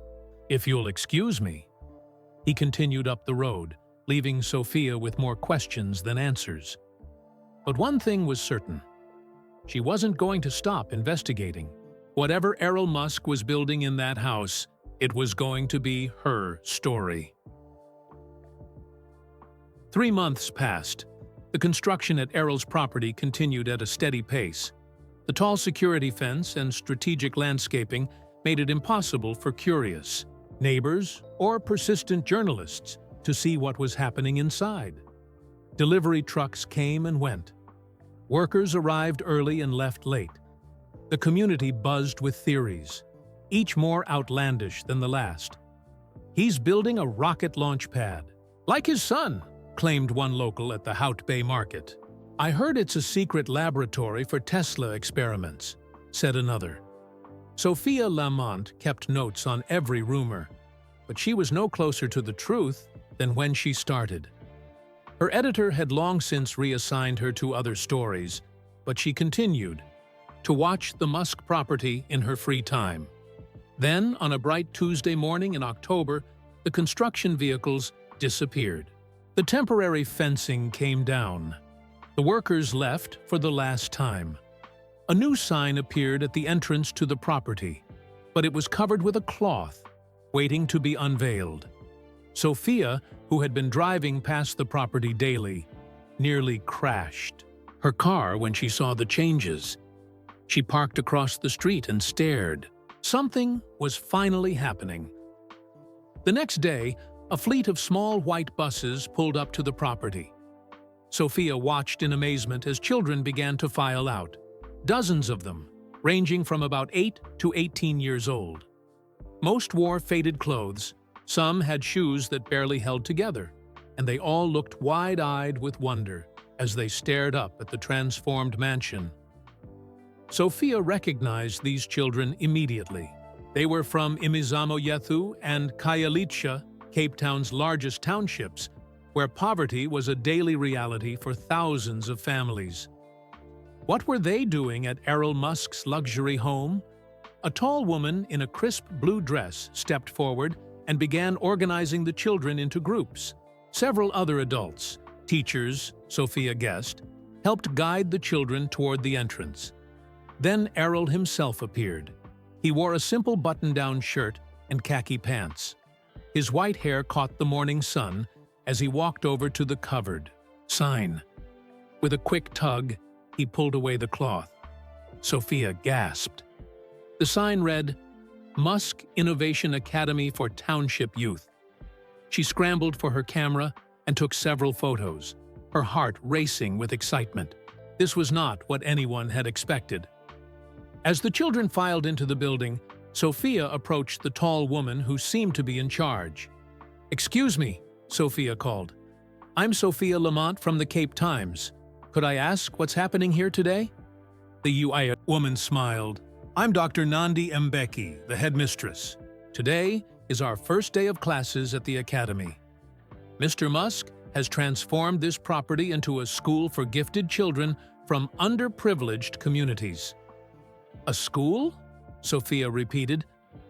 if you'll excuse me." He continued up the road, leaving Sophia with more questions than answers. But one thing was certain. She wasn't going to stop investigating. Whatever Errol Musk was building in that house, it was going to be her story. 3 months passed. The construction at Errol's property continued at a steady pace. The tall security fence and strategic landscaping made it impossible for curious, neighbors, or persistent journalists to see what was happening inside. Delivery trucks came and went. Workers arrived early and left late. The community buzzed with theories, each more outlandish than the last. "He's building a rocket launch pad. Like his son," claimed one local at the Hout Bay market. "I heard it's a secret laboratory for Tesla experiments," said another. Sophia Lamont kept notes on every rumor, but she was no closer to the truth than when she started. Her editor had long since reassigned her to other stories, but she continued to watch the Musk property in her free time. Then, on a bright Tuesday morning in October, the construction vehicles disappeared. The temporary fencing came down. The workers left for the last time. A new sign appeared at the entrance to the property, but it was covered with a cloth, waiting to be unveiled. Sophia, who had been driving past the property daily, nearly crashed her car when she saw the changes. She parked across the street and stared. Something was finally happening. The next day, a fleet of small white buses pulled up to the property. Sophia watched in amazement as children began to file out. Dozens of them, ranging from about 8 to 18 years old. Most wore faded clothes, some had shoes that barely held together, and they all looked wide-eyed with wonder as they stared up at the transformed mansion. Sophia recognized these children immediately. They were from Imizamoyethu and Khayelitsha, Cape Town's largest townships, where poverty was a daily reality for thousands of families. What were they doing at Errol Musk's luxury home? A tall woman in a crisp blue dress stepped forward and began organizing the children into groups. Several other adults, teachers, Sophia guessed, helped guide the children toward the entrance. Then Errol himself appeared. He wore a simple button-down shirt and khaki pants. His white hair caught the morning sun as he walked over to the covered sign. With a quick tug, he pulled away the cloth. Sophia gasped. The sign read, "Musk Innovation Academy for Township Youth." She scrambled for her camera and took several photos, her heart racing with excitement. This was not what anyone had expected. As the children filed into the building, Sophia approached the tall woman who seemed to be in charge. "Excuse me," Sophia called. "I'm Sophia Lamont from the Cape Times. Could I ask what's happening here today?" The UI woman smiled. "I'm Dr. Nandi Mbeki, the headmistress. Today is our first day of classes at the academy. Mr. Musk has transformed this property into a school for gifted children from underprivileged communities." "A school?" Sophia repeated,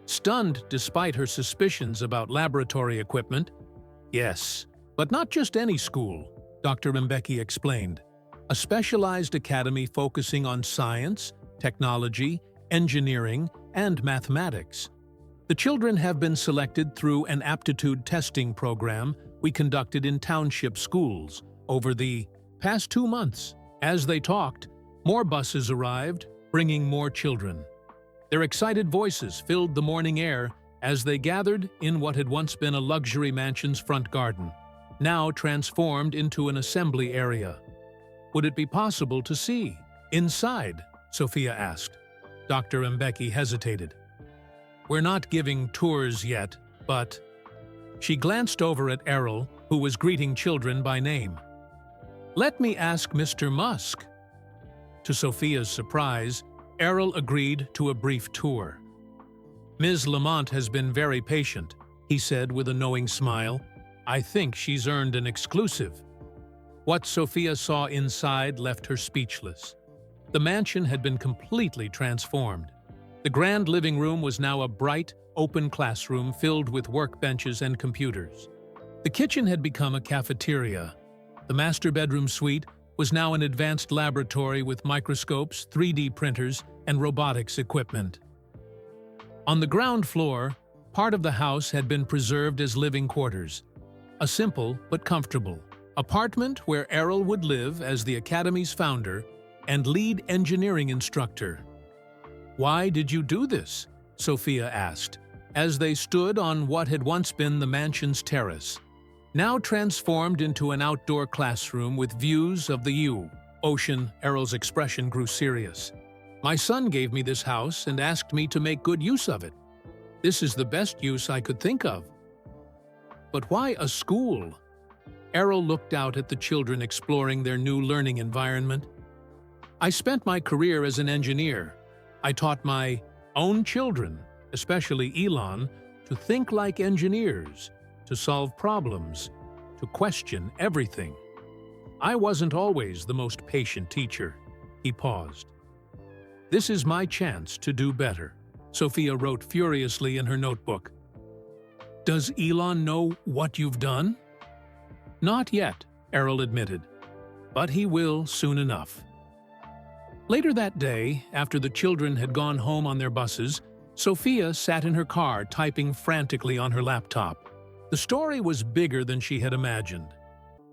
stunned despite her suspicions about laboratory equipment. "Yes, but not just any school," Dr. Mbeki explained. "A specialized academy focusing on science, technology, engineering, and mathematics. The children have been selected through an aptitude testing program we conducted in township schools over the past 2 months." As they talked, more buses arrived, bringing more children. Their excited voices filled the morning air as they gathered in what had once been a luxury mansion's front garden, now transformed into an assembly area. "Would it be possible to see inside?" Sophia asked. Dr. Mbeki hesitated. "We're not giving tours yet, but..." She glanced over at Errol, who was greeting children by name. "Let me ask Mr. Musk." To Sophia's surprise, Errol agreed to a brief tour. "Ms. Lamont has been very patient," he said with a knowing smile. "I think she's earned an exclusive." What Sophia saw inside left her speechless. The mansion had been completely transformed. The grand living room was now a bright, open classroom filled with workbenches and computers. The kitchen had become a cafeteria. The master bedroom suite was now an advanced laboratory with microscopes, 3D printers, and robotics equipment. On the ground floor, part of the house had been preserved as living quarters. A simple but comfortable apartment where Errol would live as the Academy's founder and lead engineering instructor. "Why did you do this?" Sophia asked, as they stood on what had once been the mansion's terrace, now transformed into an outdoor classroom with views of the ocean. Errol's expression grew serious. "My son gave me this house and asked me to make good use of it. This is the best use I could think of." "But why a school?" Errol looked out at the children exploring their new learning environment. "I spent my career as an engineer. I taught my own children, especially Elon, to think like engineers, to solve problems, to question everything. I wasn't always the most patient teacher." He paused. "This is my chance to do better," Sophia wrote furiously in her notebook. "Does Elon know what you've done?" "Not yet," Errol admitted, "but he will soon enough." Later that day, after the children had gone home on their buses, Sophia sat in her car typing frantically on her laptop. The story was bigger than she had imagined.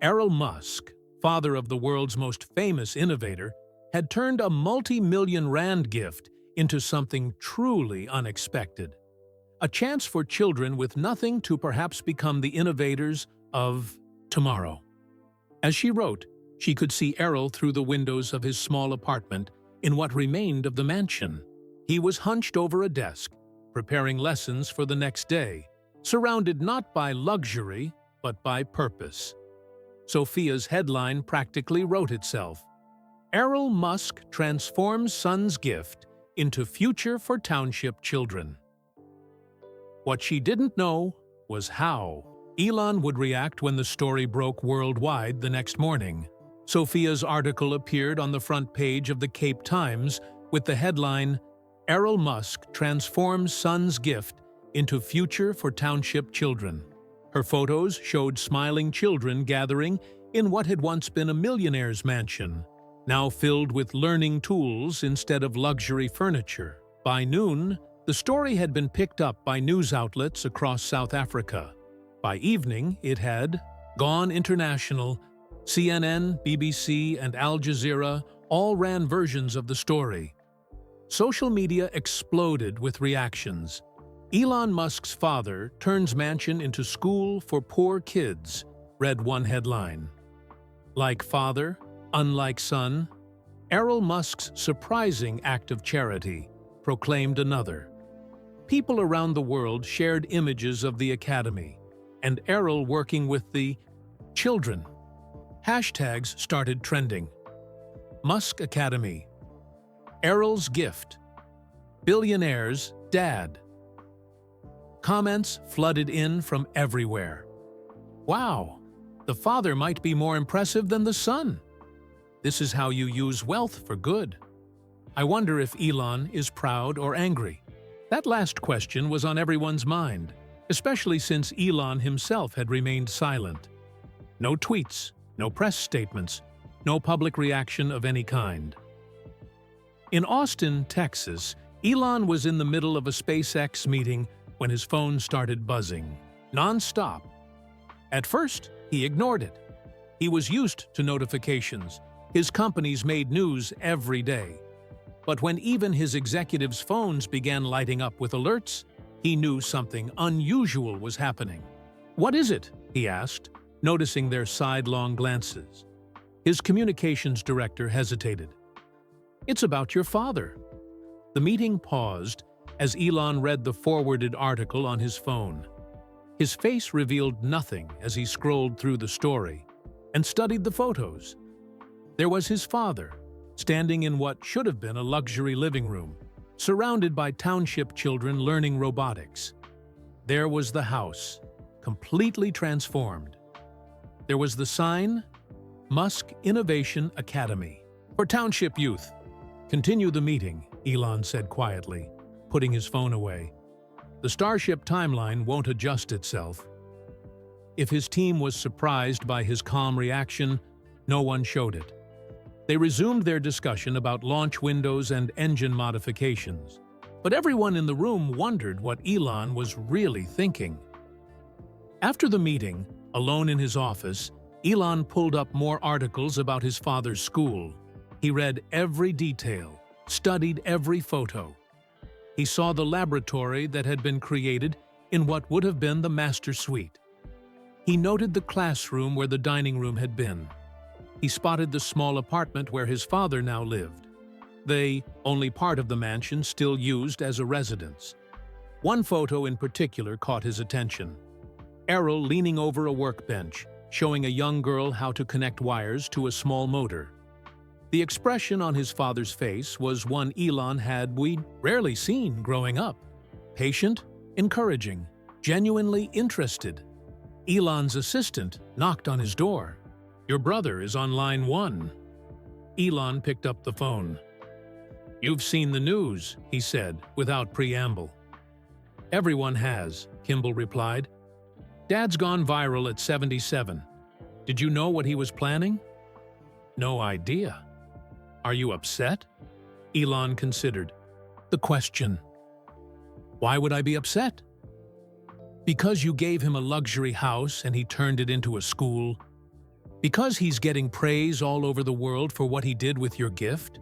Errol Musk, father of the world's most famous innovator, had turned a multi-million rand gift into something truly unexpected. A chance for children with nothing to perhaps become the innovators of tomorrow. As she wrote, she could see Errol through the windows of his small apartment in what remained of the mansion. He was hunched over a desk, preparing lessons for the next day, surrounded not by luxury, but by purpose. Sophia's headline practically wrote itself. Errol Musk transforms son's gift into future for township children. What she didn't know was how Elon would react when the story broke worldwide the next morning. Sophia's article appeared on the front page of the Cape Times with the headline, "Errol Musk transforms son's gift into future for township children." Her photos showed smiling children gathering in what had once been a millionaire's mansion, now filled with learning tools instead of luxury furniture. By noon, the story had been picked up by news outlets across South Africa. By evening, it had gone international. CNN, BBC, and Al Jazeera all ran versions of the story. Social media exploded with reactions. "Elon Musk's father turns mansion into school for poor kids," read one headline. "Like father, unlike son, Errol Musk's surprising act of charity," proclaimed another. People around the world shared images of the academy, and Errol working with the children. Hashtags started trending. Musk Academy, Errol's gift, billionaire's dad. Comments flooded in from everywhere. "Wow, the father might be more impressive than the son. This is how you use wealth for good. I wonder if Elon is proud or angry." That last question was on everyone's mind, especially since Elon himself had remained silent. No tweets, no press statements, no public reaction of any kind. In Austin, Texas, Elon was in the middle of a SpaceX meeting when his phone started buzzing, non-stop. At first, he ignored it. He was used to notifications. His companies made news every day. But when even his executives' phones began lighting up with alerts, he knew something unusual was happening. "What is it?" he asked, noticing their sidelong glances. His communications director hesitated. "It's about your father." The meeting paused as Elon read the forwarded article on his phone. His face revealed nothing as he scrolled through the story and studied the photos. There was his father, standing in what should have been a luxury living room, surrounded by township children learning robotics. There was the house, completely transformed. There was the sign, Musk Innovation Academy. "For township youth." "Continue the meeting," Elon said quietly, putting his phone away. "The Starship timeline won't adjust itself." If his team was surprised by his calm reaction, no one showed it. They resumed their discussion about launch windows and engine modifications. But everyone in the room wondered what Elon was really thinking. After the meeting, alone in his office, Elon pulled up more articles about his father's school. He read every detail, studied every photo. He saw the laboratory that had been created in what would have been the master suite. He noted the classroom where the dining room had been. He spotted the small apartment where his father now lived. The only part of the mansion still used as a residence. One photo in particular caught his attention. Errol leaning over a workbench, showing a young girl how to connect wires to a small motor. The expression on his father's face was one Elon had rarely seen growing up. Patient, encouraging, genuinely interested. Elon's assistant knocked on his door. "Your brother is on line 1. Elon picked up the phone. "You've seen the news," he said, without preamble. "Everyone has," Kimball replied. "Dad's gone viral at 77. Did you know what he was planning?" "No idea." "Are you upset?" Elon considered. The question. "Why would I be upset?" "Because you gave him a luxury house and he turned it into a school? Because he's getting praise all over the world for what he did with your gift?"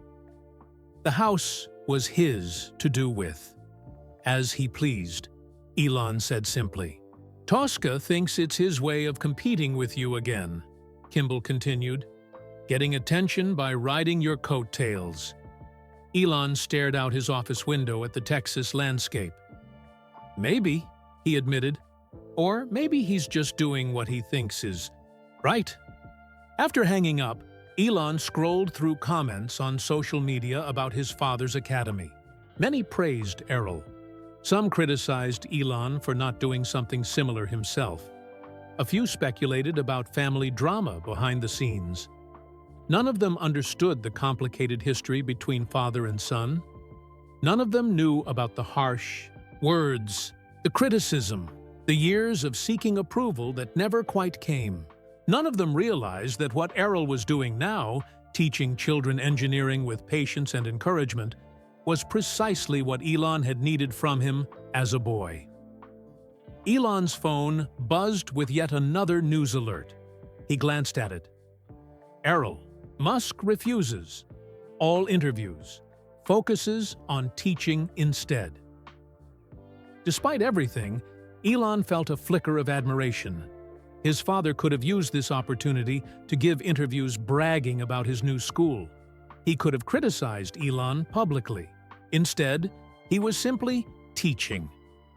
"The house was his to do with, as he pleased," Elon said simply. "Tosca thinks it's his way of competing with you again," Kimball continued, "getting attention by riding your coattails." Elon stared out his office window at the Texas landscape. "Maybe," he admitted, "or maybe he's just doing what he thinks is right." After hanging up, Elon scrolled through comments on social media about his father's academy. Many praised Errol. Some criticized Elon for not doing something similar himself. A few speculated about family drama behind the scenes. None of them understood the complicated history between father and son. None of them knew about the harsh words, the criticism, the years of seeking approval that never quite came. None of them realized that what Errol was doing now, teaching children engineering with patience and encouragement, was precisely what Elon had needed from him as a boy. Elon's phone buzzed with yet another news alert. He glanced at it. Errol, Musk refuses all interviews, focuses on teaching instead. Despite everything, Elon felt a flicker of admiration. His father could have used this opportunity to give interviews bragging about his new school. He could have criticized Elon publicly. Instead, he was simply teaching,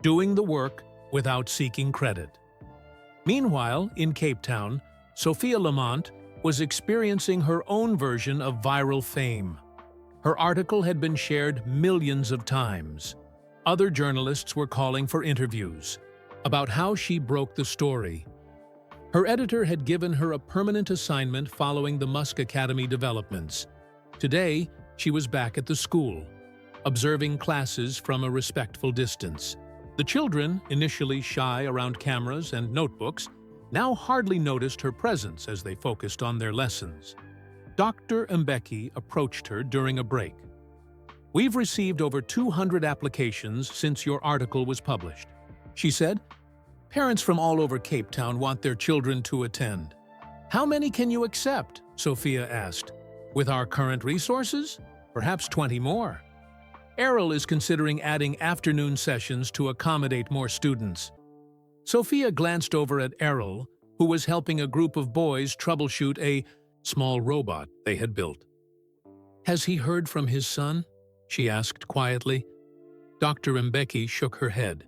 doing the work without seeking credit. Meanwhile, in Cape Town, Sophia Lamont was experiencing her own version of viral fame. Her article had been shared millions of times. Other journalists were calling for interviews about how she broke the story. Her editor had given her a permanent assignment following the Musk Academy developments. Today, she was back at the school, observing classes from a respectful distance. The children, initially shy around cameras and notebooks, now hardly noticed her presence as they focused on their lessons. Dr. Mbeki approached her during a break. "We've received over 200 applications since your article was published," she said. "Parents from all over Cape Town want their children to attend." "How many can you accept?" Sophia asked. "With our current resources? Perhaps 20 more." Errol is considering adding afternoon sessions to accommodate more students. Sophia glanced over at Errol, who was helping a group of boys troubleshoot a small robot they had built. "Has he heard from his son?" she asked quietly. Dr. Mbeki shook her head.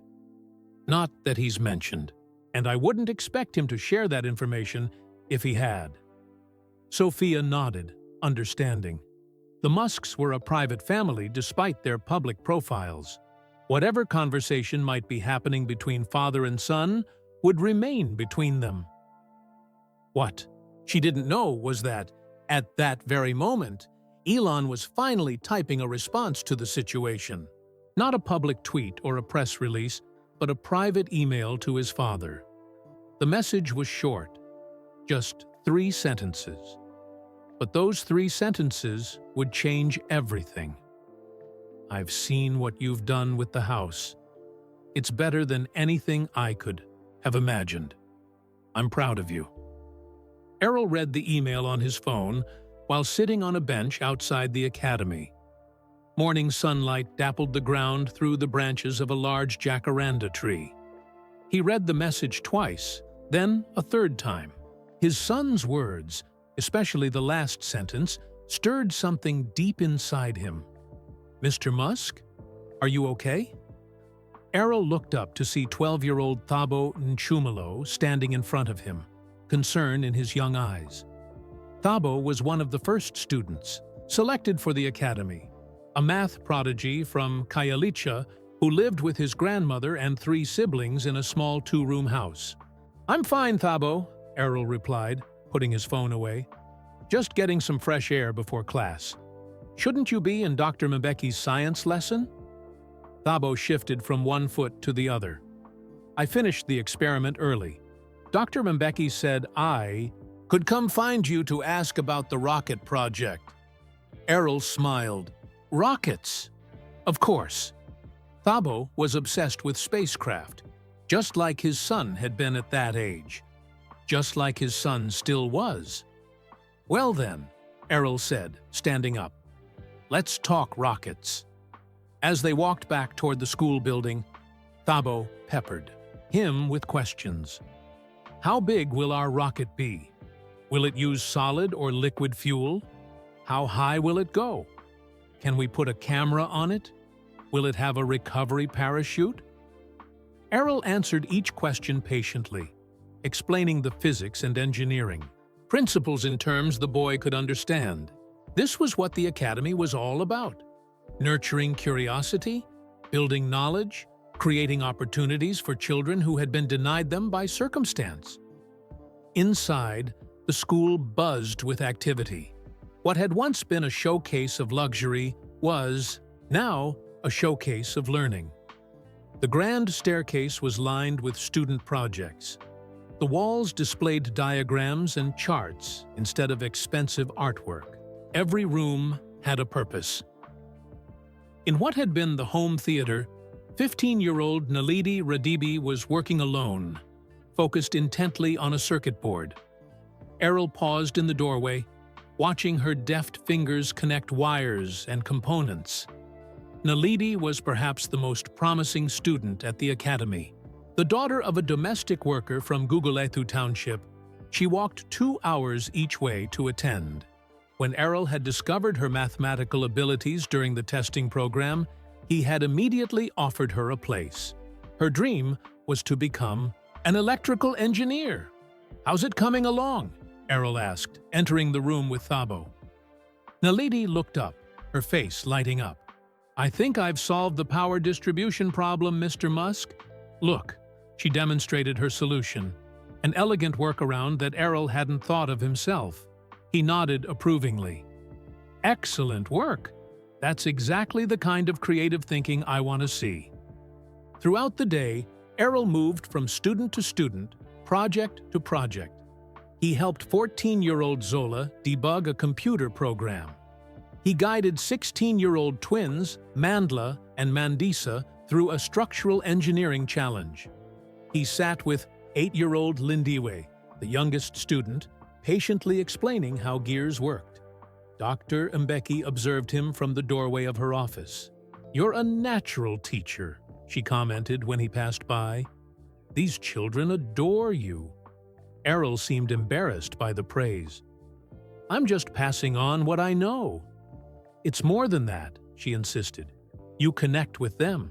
"Not that he's mentioned, and I wouldn't expect him to share that information if he had." Sophia nodded, understanding. The Musks were a private family despite their public profiles. Whatever conversation might be happening between father and son would remain between them. What she didn't know was that, at that very moment, Elon was finally typing a response to the situation. Not a public tweet or a press release, but a private email to his father. The message was short, just 3 sentences. But those 3 sentences would change everything. "I've seen what you've done with the house. It's better than anything I could have imagined. I'm proud of you." Errol read the email on his phone while sitting on a bench outside the academy. Morning sunlight dappled the ground through the branches of a large jacaranda tree. He read the message twice, then a third time. His son's words, especially the last sentence, stirred something deep inside him. "Mr. Musk, are you okay?" Errol looked up to see 12-year-old Thabo Nchumalo standing in front of him, concern in his young eyes. Thabo was one of the first students, selected for the academy, a math prodigy from Khayelitsha who lived with his grandmother and 3 siblings in a small 2-room house. "I'm fine, Thabo," Errol replied, putting his phone away. "Just getting some fresh air before class. Shouldn't you be in Dr. Mbeki's science lesson?" Thabo shifted from one foot to the other. "I finished the experiment early. Dr. Mbeki said I could come find you to ask about the rocket project." Errol smiled. "Rockets? Of course." Thabo was obsessed with spacecraft, just like his son had been at that age. Just like his son still was. "Well then," Errol said, standing up. "Let's talk rockets." As they walked back toward the school building, Thabo peppered him with questions. "How big will our rocket be? Will it use solid or liquid fuel? How high will it go? Can we put a camera on it? Will it have a recovery parachute?" Errol answered each question patiently, explaining the physics and engineering, principles in terms the boy could understand. This was what the academy was all about. Nurturing curiosity, building knowledge, creating opportunities for children who had been denied them by circumstance. Inside, the school buzzed with activity. What had once been a showcase of luxury was, now, a showcase of learning. The grand staircase was lined with student projects. The walls displayed diagrams and charts instead of expensive artwork. Every room had a purpose. In what had been the home theater, 15-year-old Naledi Radibi was working alone, focused intently on a circuit board. Errol paused in the doorway, watching her deft fingers connect wires and components. Naledi was perhaps the most promising student at the academy. The daughter of a domestic worker from Gugulethu Township, she walked 2 hours each way to attend. When Errol had discovered her mathematical abilities during the testing program, he had immediately offered her a place. Her dream was to become an electrical engineer. "How's it coming along?" Errol asked, entering the room with Thabo. Naledi looked up, her face lighting up. "I think I've solved the power distribution problem, Mr. Musk." "Look," she demonstrated her solution, an elegant workaround that Errol hadn't thought of himself. He nodded approvingly. "Excellent work. That's exactly the kind of creative thinking I want to see." Throughout the day, Errol moved from student to student, project to project. He helped 14-year-old Zola debug a computer program. He guided 16-year-old twins, Mandla and Mandisa, through a structural engineering challenge. He sat with 8-year-old Lindiwe, the youngest student, patiently explaining how gears worked. Dr. Mbeki observed him from the doorway of her office. "You're a natural teacher," she commented when he passed by. "These children adore you." Errol seemed embarrassed by the praise. "I'm just passing on what I know." "It's more than that," she insisted. "You connect with them.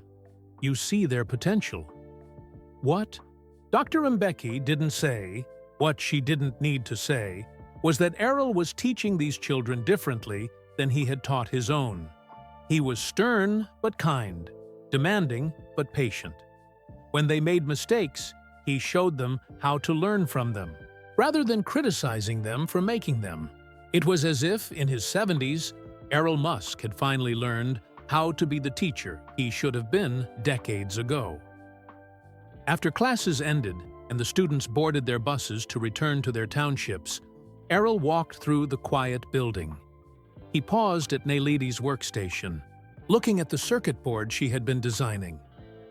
You see their potential." What Dr. Mbeki didn't say, what she didn't need to say, was that Errol was teaching these children differently than he had taught his own. He was stern but kind, demanding but patient. When they made mistakes, he showed them how to learn from them, rather than criticizing them for making them. It was as if, in his 70s, Errol Musk had finally learned how to be the teacher he should have been decades ago. After classes ended and the students boarded their buses to return to their townships, Errol walked through the quiet building. He paused at Naledi's workstation, looking at the circuit board she had been designing.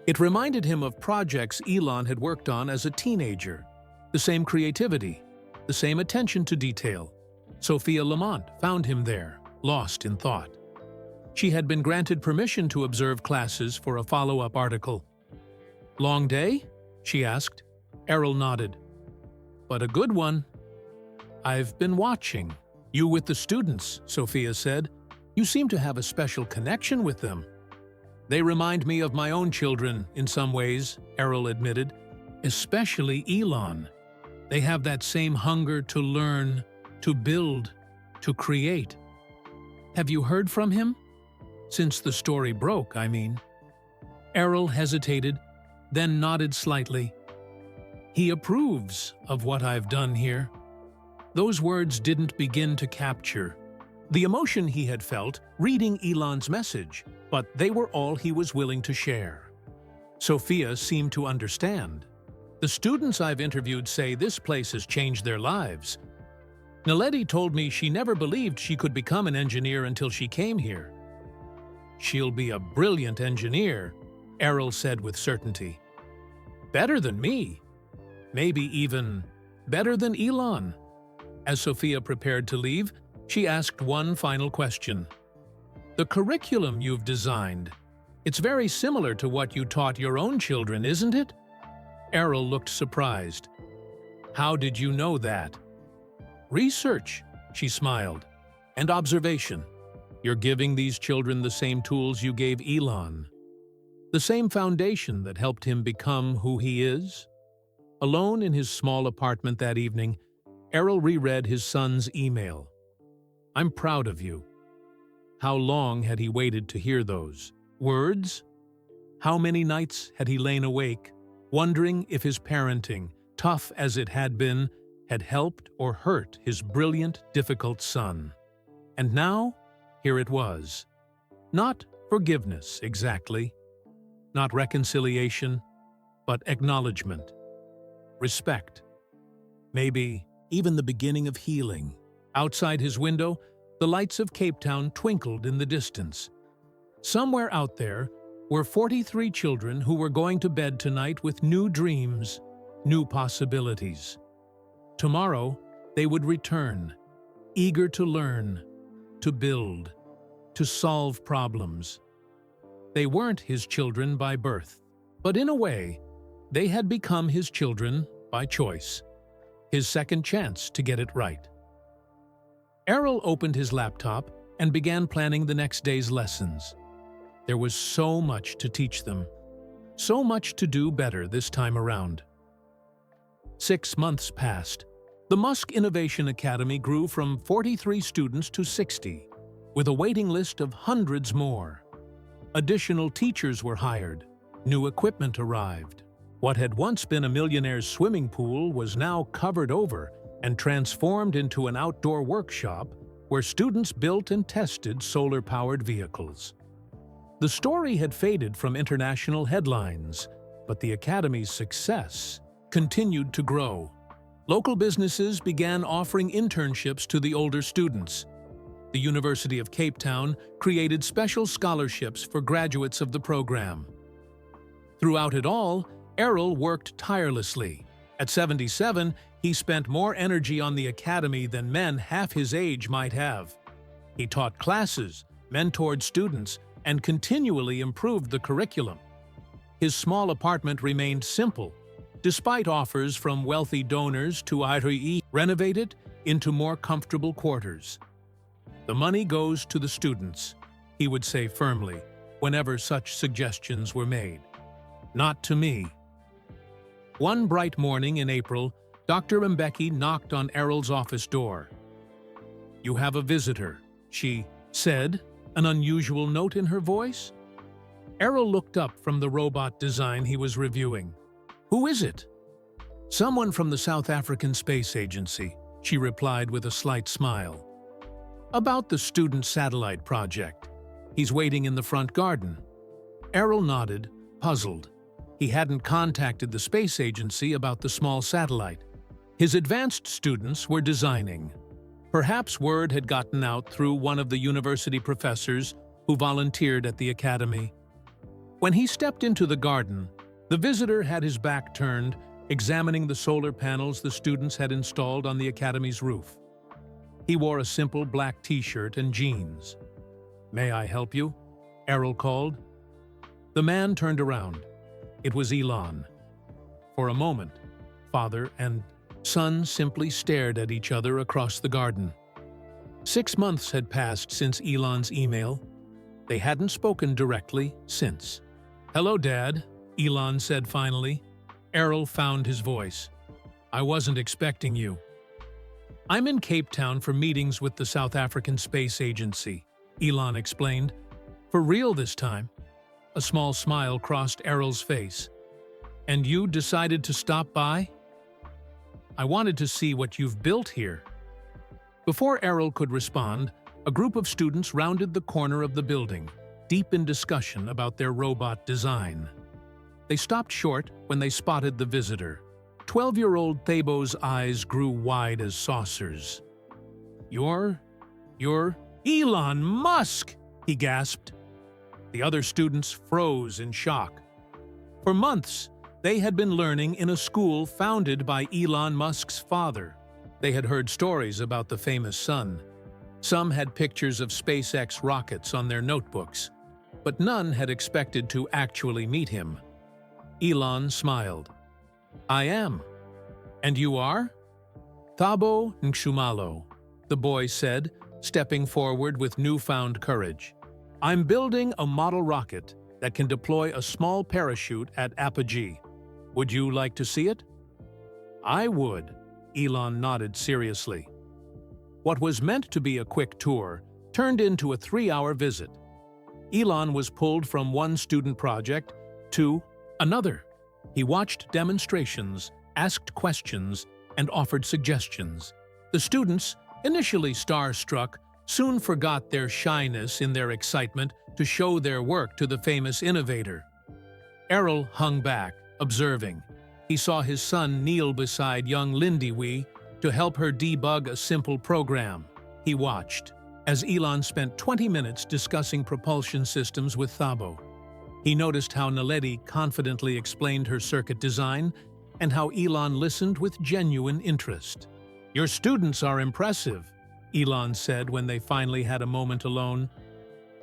It reminded him of projects Elon had worked on as a teenager. The same creativity, the same attention to detail. Sophia Lamont found him there, lost in thought. She had been granted permission to observe classes for a follow-up article. "Long day?" she asked. Errol nodded. "But a good one." "I've been watching. You with the students," Sophia said. "You seem to have a special connection with them." "They remind me of my own children in some ways," Errol admitted. "Especially Elon. They have that same hunger to learn, to build, to create." "Have you heard from him? Since the story broke, I mean." Errol hesitated, then nodded slightly. "He approves of what I've done here." Those words didn't begin to capture the emotion he had felt reading Elon's message, but they were all he was willing to share. Sophia seemed to understand. "The students I've interviewed say this place has changed their lives. Naledi told me she never believed she could become an engineer until she came here." "She'll be a brilliant engineer," Errol said with certainty. "Better than me. Maybe even better than Elon." As Sophia prepared to leave, she asked one final question. "The curriculum you've designed, it's very similar to what you taught your own children, isn't it?" Errol looked surprised. "How did you know that?" "Research," she smiled, "and observation. You're giving these children the same tools you gave Elon. The same foundation that helped him become who he is." Alone in his small apartment that evening, Errol reread his son's email. "I'm proud of you." How long had he waited to hear those words? How many nights had he lain awake, wondering if his parenting, tough as it had been, had helped or hurt his brilliant, difficult son? And now, here it was. Not forgiveness, exactly. Not reconciliation, but acknowledgement. Respect. Maybe even the beginning of healing. Outside his window, the lights of Cape Town twinkled in the distance. Somewhere out there were 43 children who were going to bed tonight with new dreams, new possibilities. Tomorrow, they would return, eager to learn, to build, to solve problems. They weren't his children by birth, but in a way, they had become his children by choice. His second chance to get it right. Errol opened his laptop and began planning the next day's lessons. There was so much to teach them, so much to do better this time around. 6 months passed. The Musk Innovation Academy grew from 43 students to 60, with a waiting list of hundreds more. Additional teachers were hired. New equipment arrived. What had once been a millionaire's swimming pool was now covered over and transformed into an outdoor workshop where students built and tested solar-powered vehicles. The story had faded from international headlines, but the Academy's success continued to grow. Local businesses began offering internships to the older students. The University of Cape Town created special scholarships for graduates of the program. Throughout it all, Errol worked tirelessly. At 77, he spent more energy on the academy than men half his age might have. He taught classes, mentored students, and continually improved the curriculum. His small apartment remained simple, despite offers from wealthy donors to Hrix renovate it into more comfortable quarters. "The money goes to the students," he would say firmly, whenever such suggestions were made. "Not to me." One bright morning in April, Dr. Mbeki knocked on Errol's office door. "You have a visitor," she said, an unusual note in her voice. Errol looked up from the robot design he was reviewing. "Who is it?" "Someone from the South African Space Agency," she replied with a slight smile. "About the student satellite project. He's waiting in the front garden." Errol nodded, puzzled. He hadn't contacted the space agency about the small satellite. His advanced students were designing. Perhaps word had gotten out through one of the university professors who volunteered at the academy. When he stepped into the garden, the visitor had his back turned, examining the solar panels the students had installed on the academy's roof. He wore a simple black t-shirt and jeans. "May I help you?" Errol called. The man turned around. It was Elon. For a moment, father and son simply stared at each other across the garden. 6 months had passed since Elon's email. They hadn't spoken directly since. "Hello, Dad," Elon said finally. Errol found his voice. "I wasn't expecting you." "I'm in Cape Town for meetings with the South African Space Agency," Elon explained. "For real this time." A small smile crossed Errol's face. "And you decided to stop by?" "I wanted to see what you've built here." Before Errol could respond, a group of students rounded the corner of the building, deep in discussion about their robot design. They stopped short when they spotted the visitor. 12-year-old Thabo's eyes grew wide as saucers. You're Elon Musk!" he gasped. The other students froze in shock. For months, they had been learning in a school founded by Elon Musk's father. They had heard stories about the famous son. Some had pictures of SpaceX rockets on their notebooks, but none had expected to actually meet him. Elon smiled. "I am." "And you are?" "Thabo Nxumalo," the boy said, stepping forward with newfound courage. "I'm building a model rocket that can deploy a small parachute at apogee. Would you like to see it?" "I would," Elon nodded seriously. What was meant to be a quick tour turned into a 3-hour visit. Elon was pulled from one student project to another. He watched demonstrations, asked questions, and offered suggestions. The students, initially starstruck, soon forgot their shyness in their excitement to show their work to the famous innovator. Errol hung back, observing. He saw his son kneel beside young Lindy to help her debug a simple program. He watched as Elon spent 20 minutes discussing propulsion systems with Thabo. He noticed how Naledi confidently explained her circuit design and how Elon listened with genuine interest. "Your students are impressive," Elon said when they finally had a moment alone.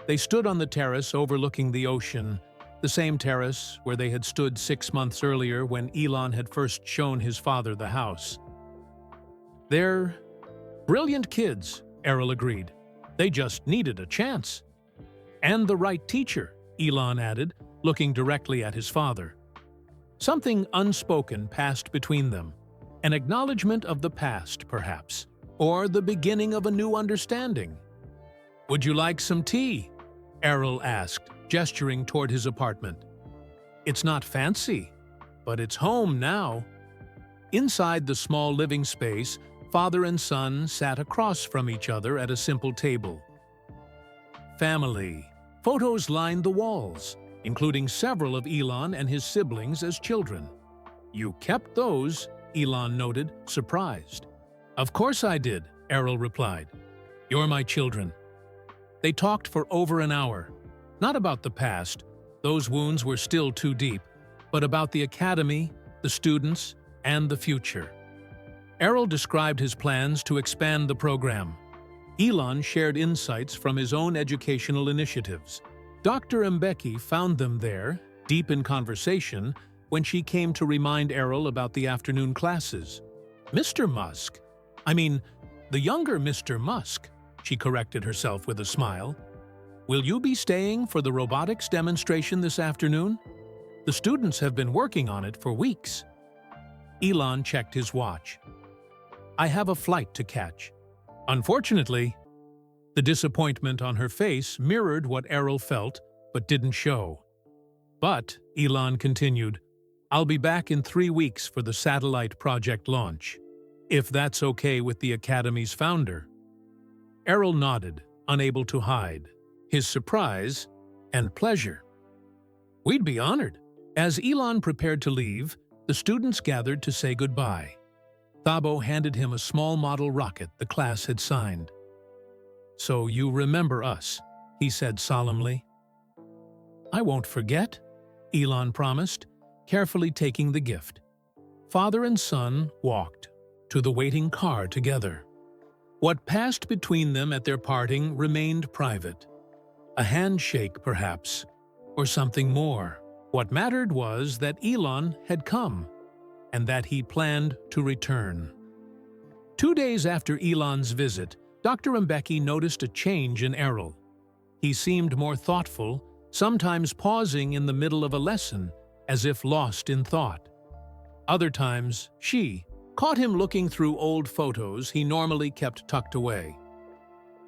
They stood on the terrace overlooking the ocean, the same terrace where they had stood 6 months earlier when Elon had first shown his father the house. "They're brilliant kids," Errol agreed. "They just needed a chance." "And the right teacher," Elon added, looking directly at his father. Something unspoken passed between them, an acknowledgement of the past, perhaps, or the beginning of a new understanding. "Would you like some tea?" Errol asked, gesturing toward his apartment. "It's not fancy, but it's home now." Inside the small living space, father and son sat across from each other at a simple table. Family. Photos lined the walls, including several of Elon and his siblings as children. "You kept those," Elon noted, surprised. "Of course I did," Errol replied. "You're my children." They talked for over an hour, not about the past, those wounds were still too deep, but about the academy, the students, and the future. Errol described his plans to expand the program. Elon shared insights from his own educational initiatives. Dr. Mbeki found them there, deep in conversation, when she came to remind Errol about the afternoon classes. "Mr. Musk, the younger Mr. Musk," she corrected herself with a smile. "Will you be staying for the robotics demonstration this afternoon? The students have been working on it for weeks." Elon checked his watch. "I have a flight to catch." "Unfortunately." The disappointment on her face mirrored what Errol felt, but didn't show. "But," Elon continued, "I'll be back in 3 weeks for the satellite project launch, if that's okay with the Academy's founder." Errol nodded, unable to hide his surprise and pleasure. "We'd be honored." As Elon prepared to leave, the students gathered to say goodbye. Thabo handed him a small model rocket the class had signed. "So you remember us," he said solemnly. "I won't forget," Elon promised, carefully taking the gift. Father and son walked to the waiting car together. What passed between them at their parting remained private. A handshake, perhaps, or something more. What mattered was that Elon had come, and that he planned to return. 2 days after Elon's visit, Dr. Mbeki noticed a change in Errol. He seemed more thoughtful, sometimes pausing in the middle of a lesson, as if lost in thought. Other times, she caught him looking through old photos he normally kept tucked away.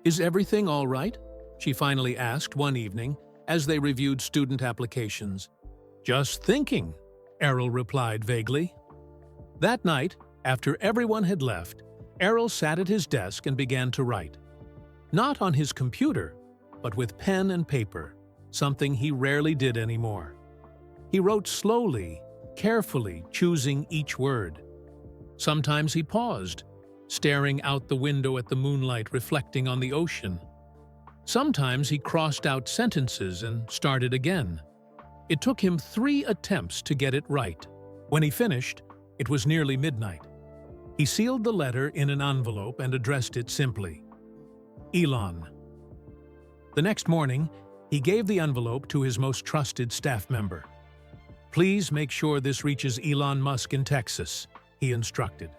"Is everything all right?" she finally asked one evening as they reviewed student applications. "Just thinking," Errol replied vaguely. That night, after everyone had left, Errol sat at his desk and began to write. Not on his computer, but with pen and paper, something he rarely did anymore. He wrote slowly, carefully, choosing each word. Sometimes he paused, staring out the window at the moonlight reflecting on the ocean. Sometimes he crossed out sentences and started again. It took him 3 attempts to get it right. When he finished, it was nearly midnight. He sealed the letter in an envelope and addressed it simply, Elon. The next morning, he gave the envelope to his most trusted staff member. "Please make sure this reaches Elon Musk in Texas," he instructed.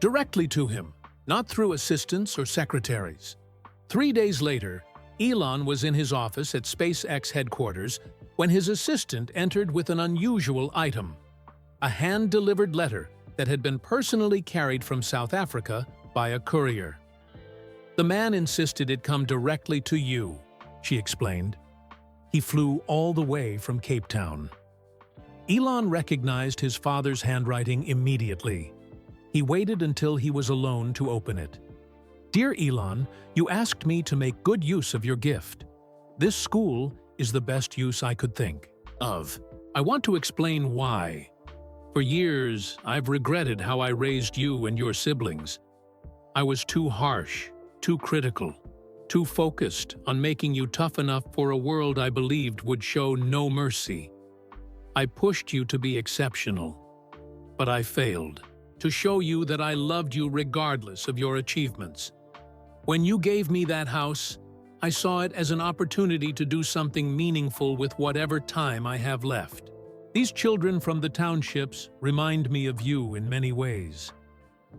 "Directly to him, not through assistants or secretaries." 3 days later, Elon was in his office at SpaceX headquarters when his assistant entered with an unusual item, a hand-delivered letter that had been personally carried from South Africa by a courier. "The man insisted it come directly to you," she explained. "He flew all the way from Cape Town." Elon recognized his father's handwriting immediately. He waited until he was alone to open it. "Dear Elon, you asked me to make good use of your gift. This school is the best use I could think of. I want to explain why. For years, I've regretted how I raised you and your siblings. I was too harsh, too critical, too focused on making you tough enough for a world I believed would show no mercy. I pushed you to be exceptional, but I failed, to show you that I loved you regardless of your achievements. When you gave me that house, I saw it as an opportunity to do something meaningful with whatever time I have left. These children from the townships remind me of you in many ways.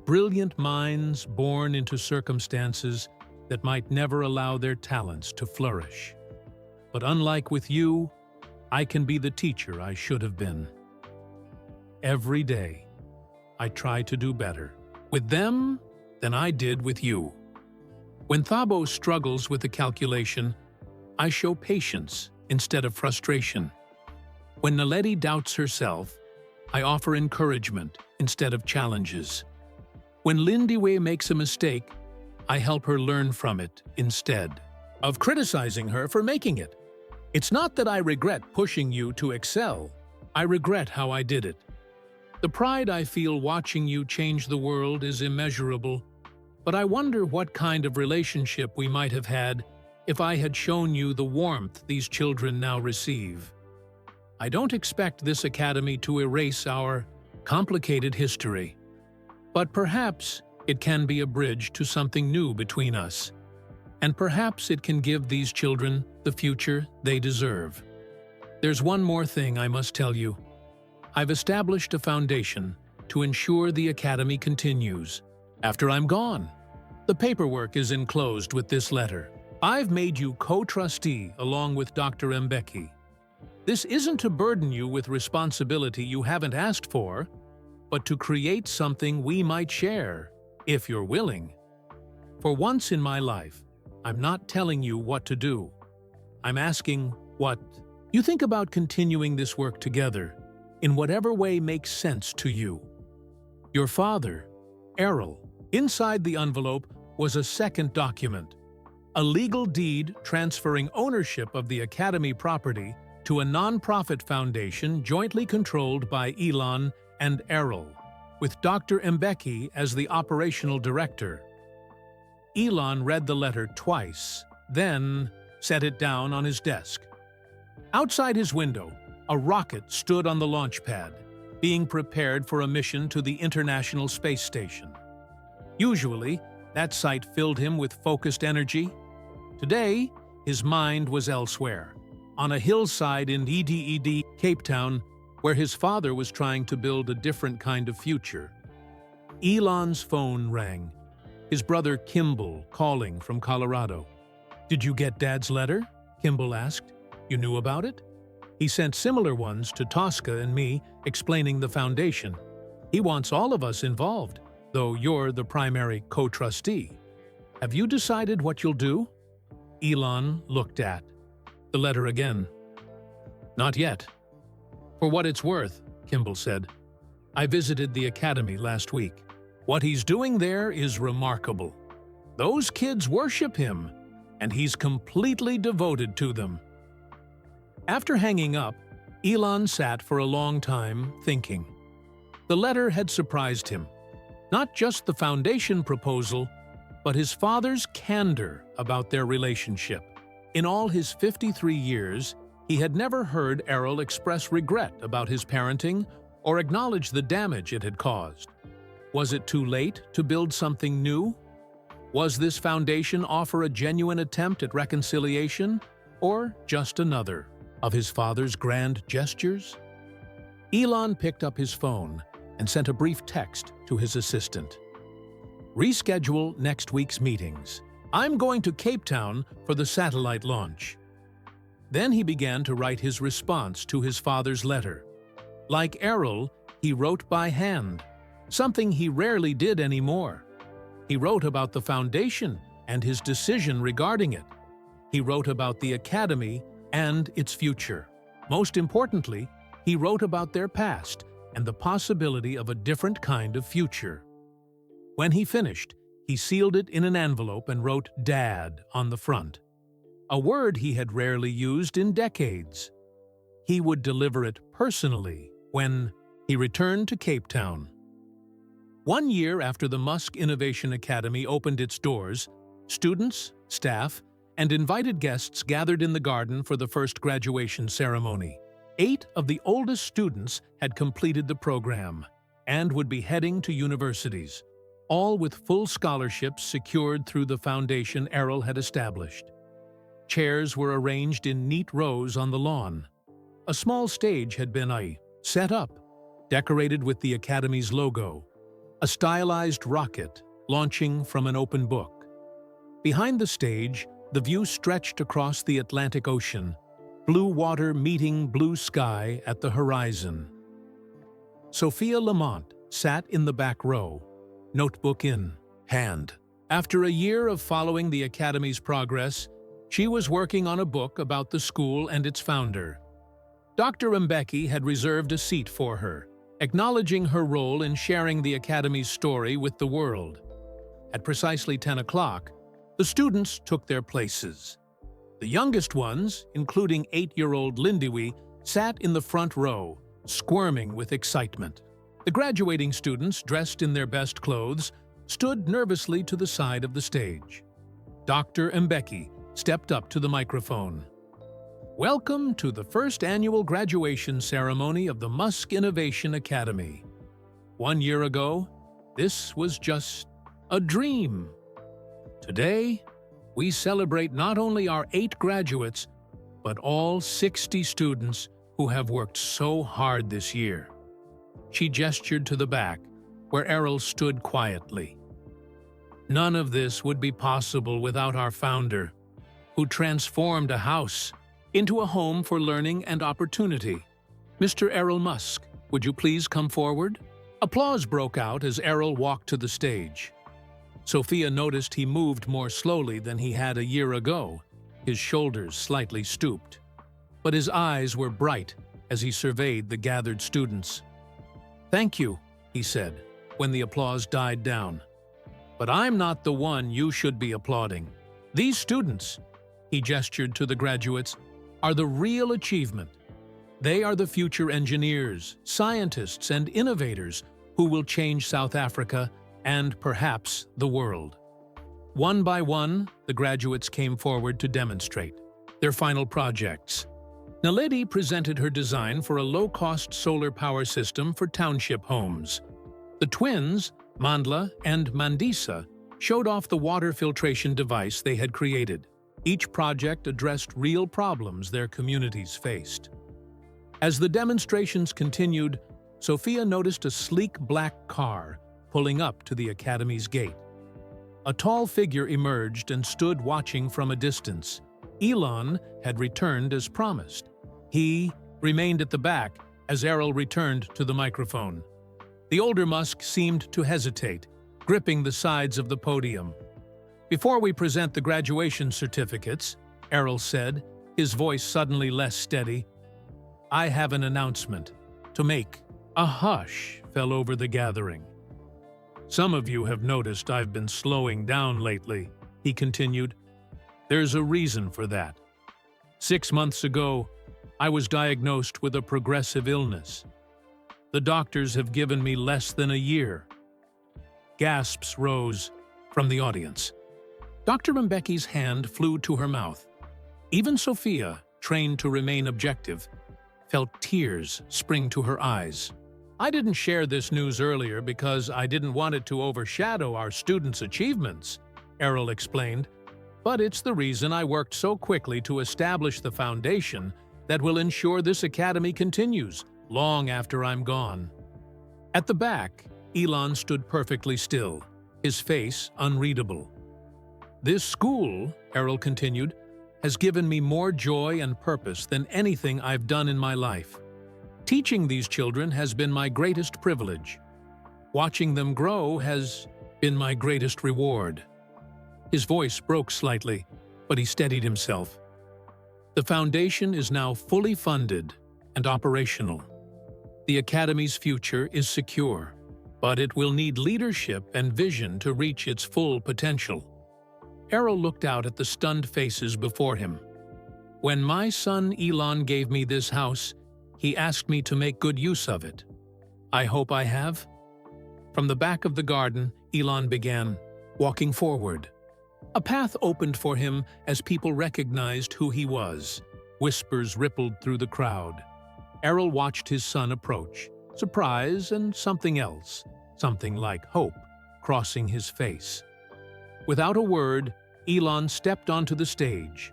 Brilliant minds born into circumstances that might never allow their talents to flourish. But unlike with you, I can be the teacher I should have been. Every day, I try to do better with them than I did with you. When Thabo struggles with a calculation, I show patience instead of frustration. When Naledi doubts herself, I offer encouragement instead of challenges. When Lindiwe makes a mistake, I help her learn from it instead of criticizing her for making it. It's not that I regret pushing you to excel. I regret how I did it. The pride I feel watching you change the world is immeasurable, but I wonder what kind of relationship we might have had if I had shown you the warmth these children now receive. I don't expect this academy to erase our complicated history, but perhaps it can be a bridge to something new between us, and perhaps it can give these children the future they deserve. There's one more thing I must tell you. I've established a foundation to ensure the academy continues after I'm gone. The paperwork is enclosed with this letter. I've made you co-trustee along with Dr. Mbeki. This isn't to burden you with responsibility you haven't asked for, but to create something we might share, if you're willing. For once in my life, I'm not telling you what to do. I'm asking what you think about continuing this work together, in whatever way makes sense to you. Your father, Errol. Inside the envelope was a second document, a legal deed transferring ownership of the academy property to a non-profit foundation jointly controlled by Elon and Errol, with Dr. Mbeki as the operational director. Elon read the letter twice, then set it down on his desk. Outside his window, a rocket stood on the launch pad, being prepared for a mission to the International Space Station. Usually, that sight filled him with focused energy. Today, his mind was elsewhere, on a hillside in Cape Town, where his father was trying to build a different kind of future. Elon's phone rang. His brother Kimball calling from Colorado. "Did you get Dad's letter?" Kimball asked. "You knew about it?" "He sent similar ones to Tosca and me, explaining the foundation. He wants all of us involved, though you're the primary co-trustee. Have you decided what you'll do?" Elon looked at the letter again. "Not yet." "For what it's worth," Kimball said, "I visited the academy last week. What he's doing there is remarkable. Those kids worship him, and he's completely devoted to them." After hanging up, Elon sat for a long time thinking. The letter had surprised him. Not just the foundation proposal, but his father's candor about their relationship. In all his 53 years, he had never heard Errol express regret about his parenting or acknowledge the damage it had caused. Was it too late to build something new? Was this foundation offer a genuine attempt at reconciliation, or just another of his father's grand gestures? Elon picked up his phone and sent a brief text to his assistant. "Reschedule next week's meetings. I'm going to Cape Town for the satellite launch." Then he began to write his response to his father's letter. Like Errol, he wrote by hand, something he rarely did anymore. He wrote about the foundation and his decision regarding it. He wrote about the academy and its future. Most importantly, he wrote about their past and the possibility of a different kind of future. When he finished, he sealed it in an envelope and wrote "Dad" on the front, a word he had rarely used in decades. He would deliver it personally when he returned to Cape Town. 1 year after the Musk Innovation Academy opened its doors, students, staff, and invited guests gathered in the garden for the first graduation ceremony. 8 of the oldest students had completed the program and would be heading to universities, all with full scholarships secured through the foundation Errol had established. Chairs were arranged in neat rows on the lawn. A small stage had been set up, decorated with the Academy's logo, a stylized rocket launching from an open book. Behind the stage, the view stretched across the Atlantic Ocean, blue water meeting blue sky at the horizon. Sophia Lamont sat in the back row, notebook in hand. After a year of following the Academy's progress, she was working on a book about the school and its founder. Dr. Mbeki had reserved a seat for her, acknowledging her role in sharing the Academy's story with the world. At precisely 10 o'clock, the students took their places. The youngest ones, including 8-year-old Lindiwe, sat in the front row, squirming with excitement. The graduating students, dressed in their best clothes, stood nervously to the side of the stage. Dr. Mbeki stepped up to the microphone. "Welcome to the first annual graduation ceremony of the Musk Innovation Academy. 1 year ago, this was just a dream. Today, we celebrate not only our 8 graduates, but all 60 students who have worked so hard this year." She gestured to the back, where Errol stood quietly. "None of this would be possible without our founder, who transformed a house into a home for learning and opportunity. Mr. Errol Musk, would you please come forward?" Applause broke out as Errol walked to the stage. Sophia noticed he moved more slowly than he had a year ago, his shoulders slightly stooped. But his eyes were bright as he surveyed the gathered students. "Thank you," he said, when the applause died down. "But I'm not the one you should be applauding. These students," he gestured to the graduates, "are the real achievement. They are the future engineers, scientists, and innovators who will change South Africa and perhaps the world." One by one, the graduates came forward to demonstrate their final projects. Naledi presented her design for a low-cost solar power system for township homes. The twins, Mandla and Mandisa, showed off the water filtration device they had created. Each project addressed real problems their communities faced. As the demonstrations continued, Sophia noticed a sleek black car pulling up to the academy's gate. A tall figure emerged and stood watching from a distance. Elon had returned as promised. He remained at the back as Errol returned to the microphone. The older Musk seemed to hesitate, gripping the sides of the podium. "Before we present the graduation certificates," Errol said, his voice suddenly less steady, "I have an announcement to make." A hush fell over the gathering. "Some of you have noticed I've been slowing down lately," he continued. "There's a reason for that. 6 months ago, I was diagnosed with a progressive illness. The doctors have given me less than a year." Gasps rose from the audience. Dr. Mbecki's hand flew to her mouth. Even Sophia, trained to remain objective, felt tears spring to her eyes. "I didn't share this news earlier because I didn't want it to overshadow our students' achievements," Errol explained. "But it's the reason I worked so quickly to establish the foundation that will ensure this academy continues long after I'm gone." At the back, Elon stood perfectly still, his face unreadable. "This school," Errol continued, "has given me more joy and purpose than anything I've done in my life. Teaching these children has been my greatest privilege. Watching them grow has been my greatest reward." His voice broke slightly, but he steadied himself. "The foundation is now fully funded and operational. The Academy's future is secure, but it will need leadership and vision to reach its full potential." Errol looked out at the stunned faces before him. "When my son Elon gave me this house, he asked me to make good use of it. I hope I have." From the back of the garden, Elon began, walking forward. A path opened for him as people recognized who he was. Whispers rippled through the crowd. Errol watched his son approach, surprise and something else, something like hope, crossing his face. Without a word, Elon stepped onto the stage.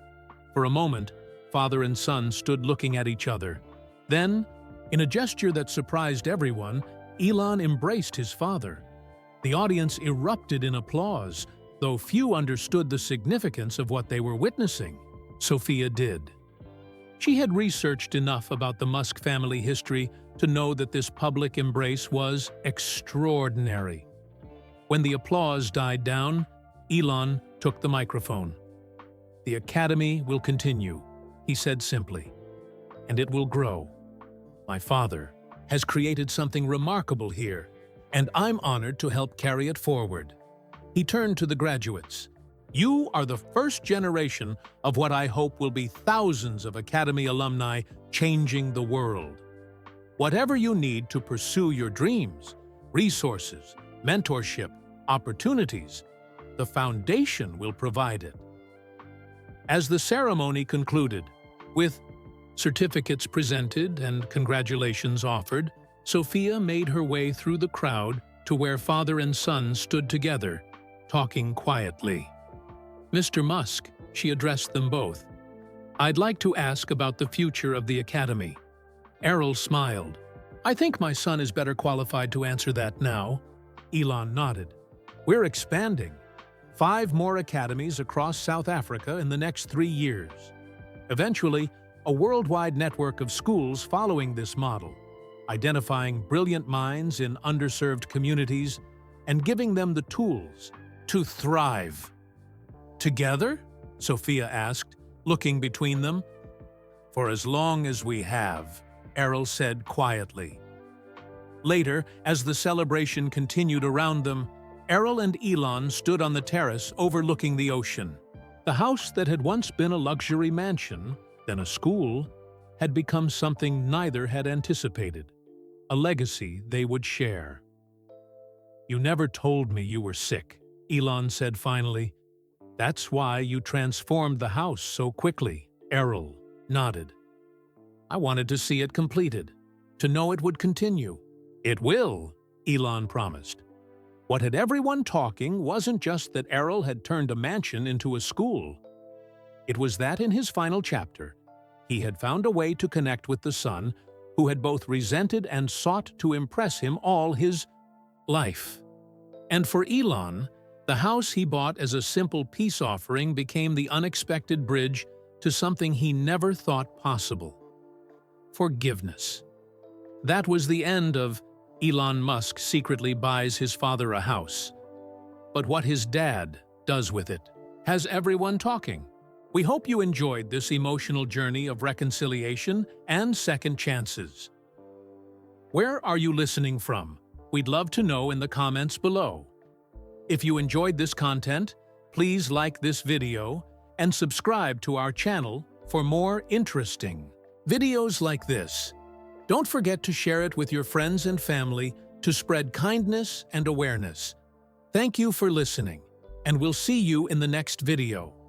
For a moment, father and son stood looking at each other. Then, in a gesture that surprised everyone, Elon embraced his father. The audience erupted in applause, though few understood the significance of what they were witnessing. Sophia did. She had researched enough about the Musk family history to know that this public embrace was extraordinary. When the applause died down, Elon took the microphone. "The Academy will continue," he said simply, "and it will grow. My father has created something remarkable here, and I'm honored to help carry it forward." He turned to the graduates. "You are the first generation of what I hope will be thousands of Academy alumni changing the world. Whatever you need to pursue your dreams, resources, mentorship, opportunities, the foundation will provide it." As the ceremony concluded, with certificates presented and congratulations offered, Sophia made her way through the crowd to where father and son stood together, talking quietly. "Mr. Musk," she addressed them both, "I'd like to ask about the future of the Academy." Errol smiled. "I think my son is better qualified to answer that now." Elon nodded. "We're expanding. 5 more academies across South Africa in the next 3 years. Eventually, a worldwide network of schools following this model, identifying brilliant minds in underserved communities and giving them the tools to thrive." "Together?" Sophia asked, looking between them. "For as long as we have," Errol said quietly. Later, as the celebration continued around them, Errol and Elon stood on the terrace overlooking the ocean. The house that had once been a luxury mansion, then a school, had become something neither had anticipated, a legacy they would share. "You never told me you were sick," Elon said finally. "That's why you transformed the house so quickly." Errol nodded. "I wanted to see it completed, to know it would continue." "It will," Elon promised. What had everyone talking wasn't just that Errol had turned a mansion into a school. It was that in his final chapter, he had found a way to connect with the son, who had both resented and sought to impress him all his life. And for Elon, the house he bought as a simple peace offering became the unexpected bridge to something he never thought possible: forgiveness. That was the end of Elon Musk secretly buys his father a house. But what his dad does with it has everyone talking. We hope you enjoyed this emotional journey of reconciliation and second chances. Where are you listening from? We'd love to know in the comments below. If you enjoyed this content, please like this video and subscribe to our channel for more interesting videos like this. Don't forget to share it with your friends and family to spread kindness and awareness. Thank you for listening, and we'll see you in the next video.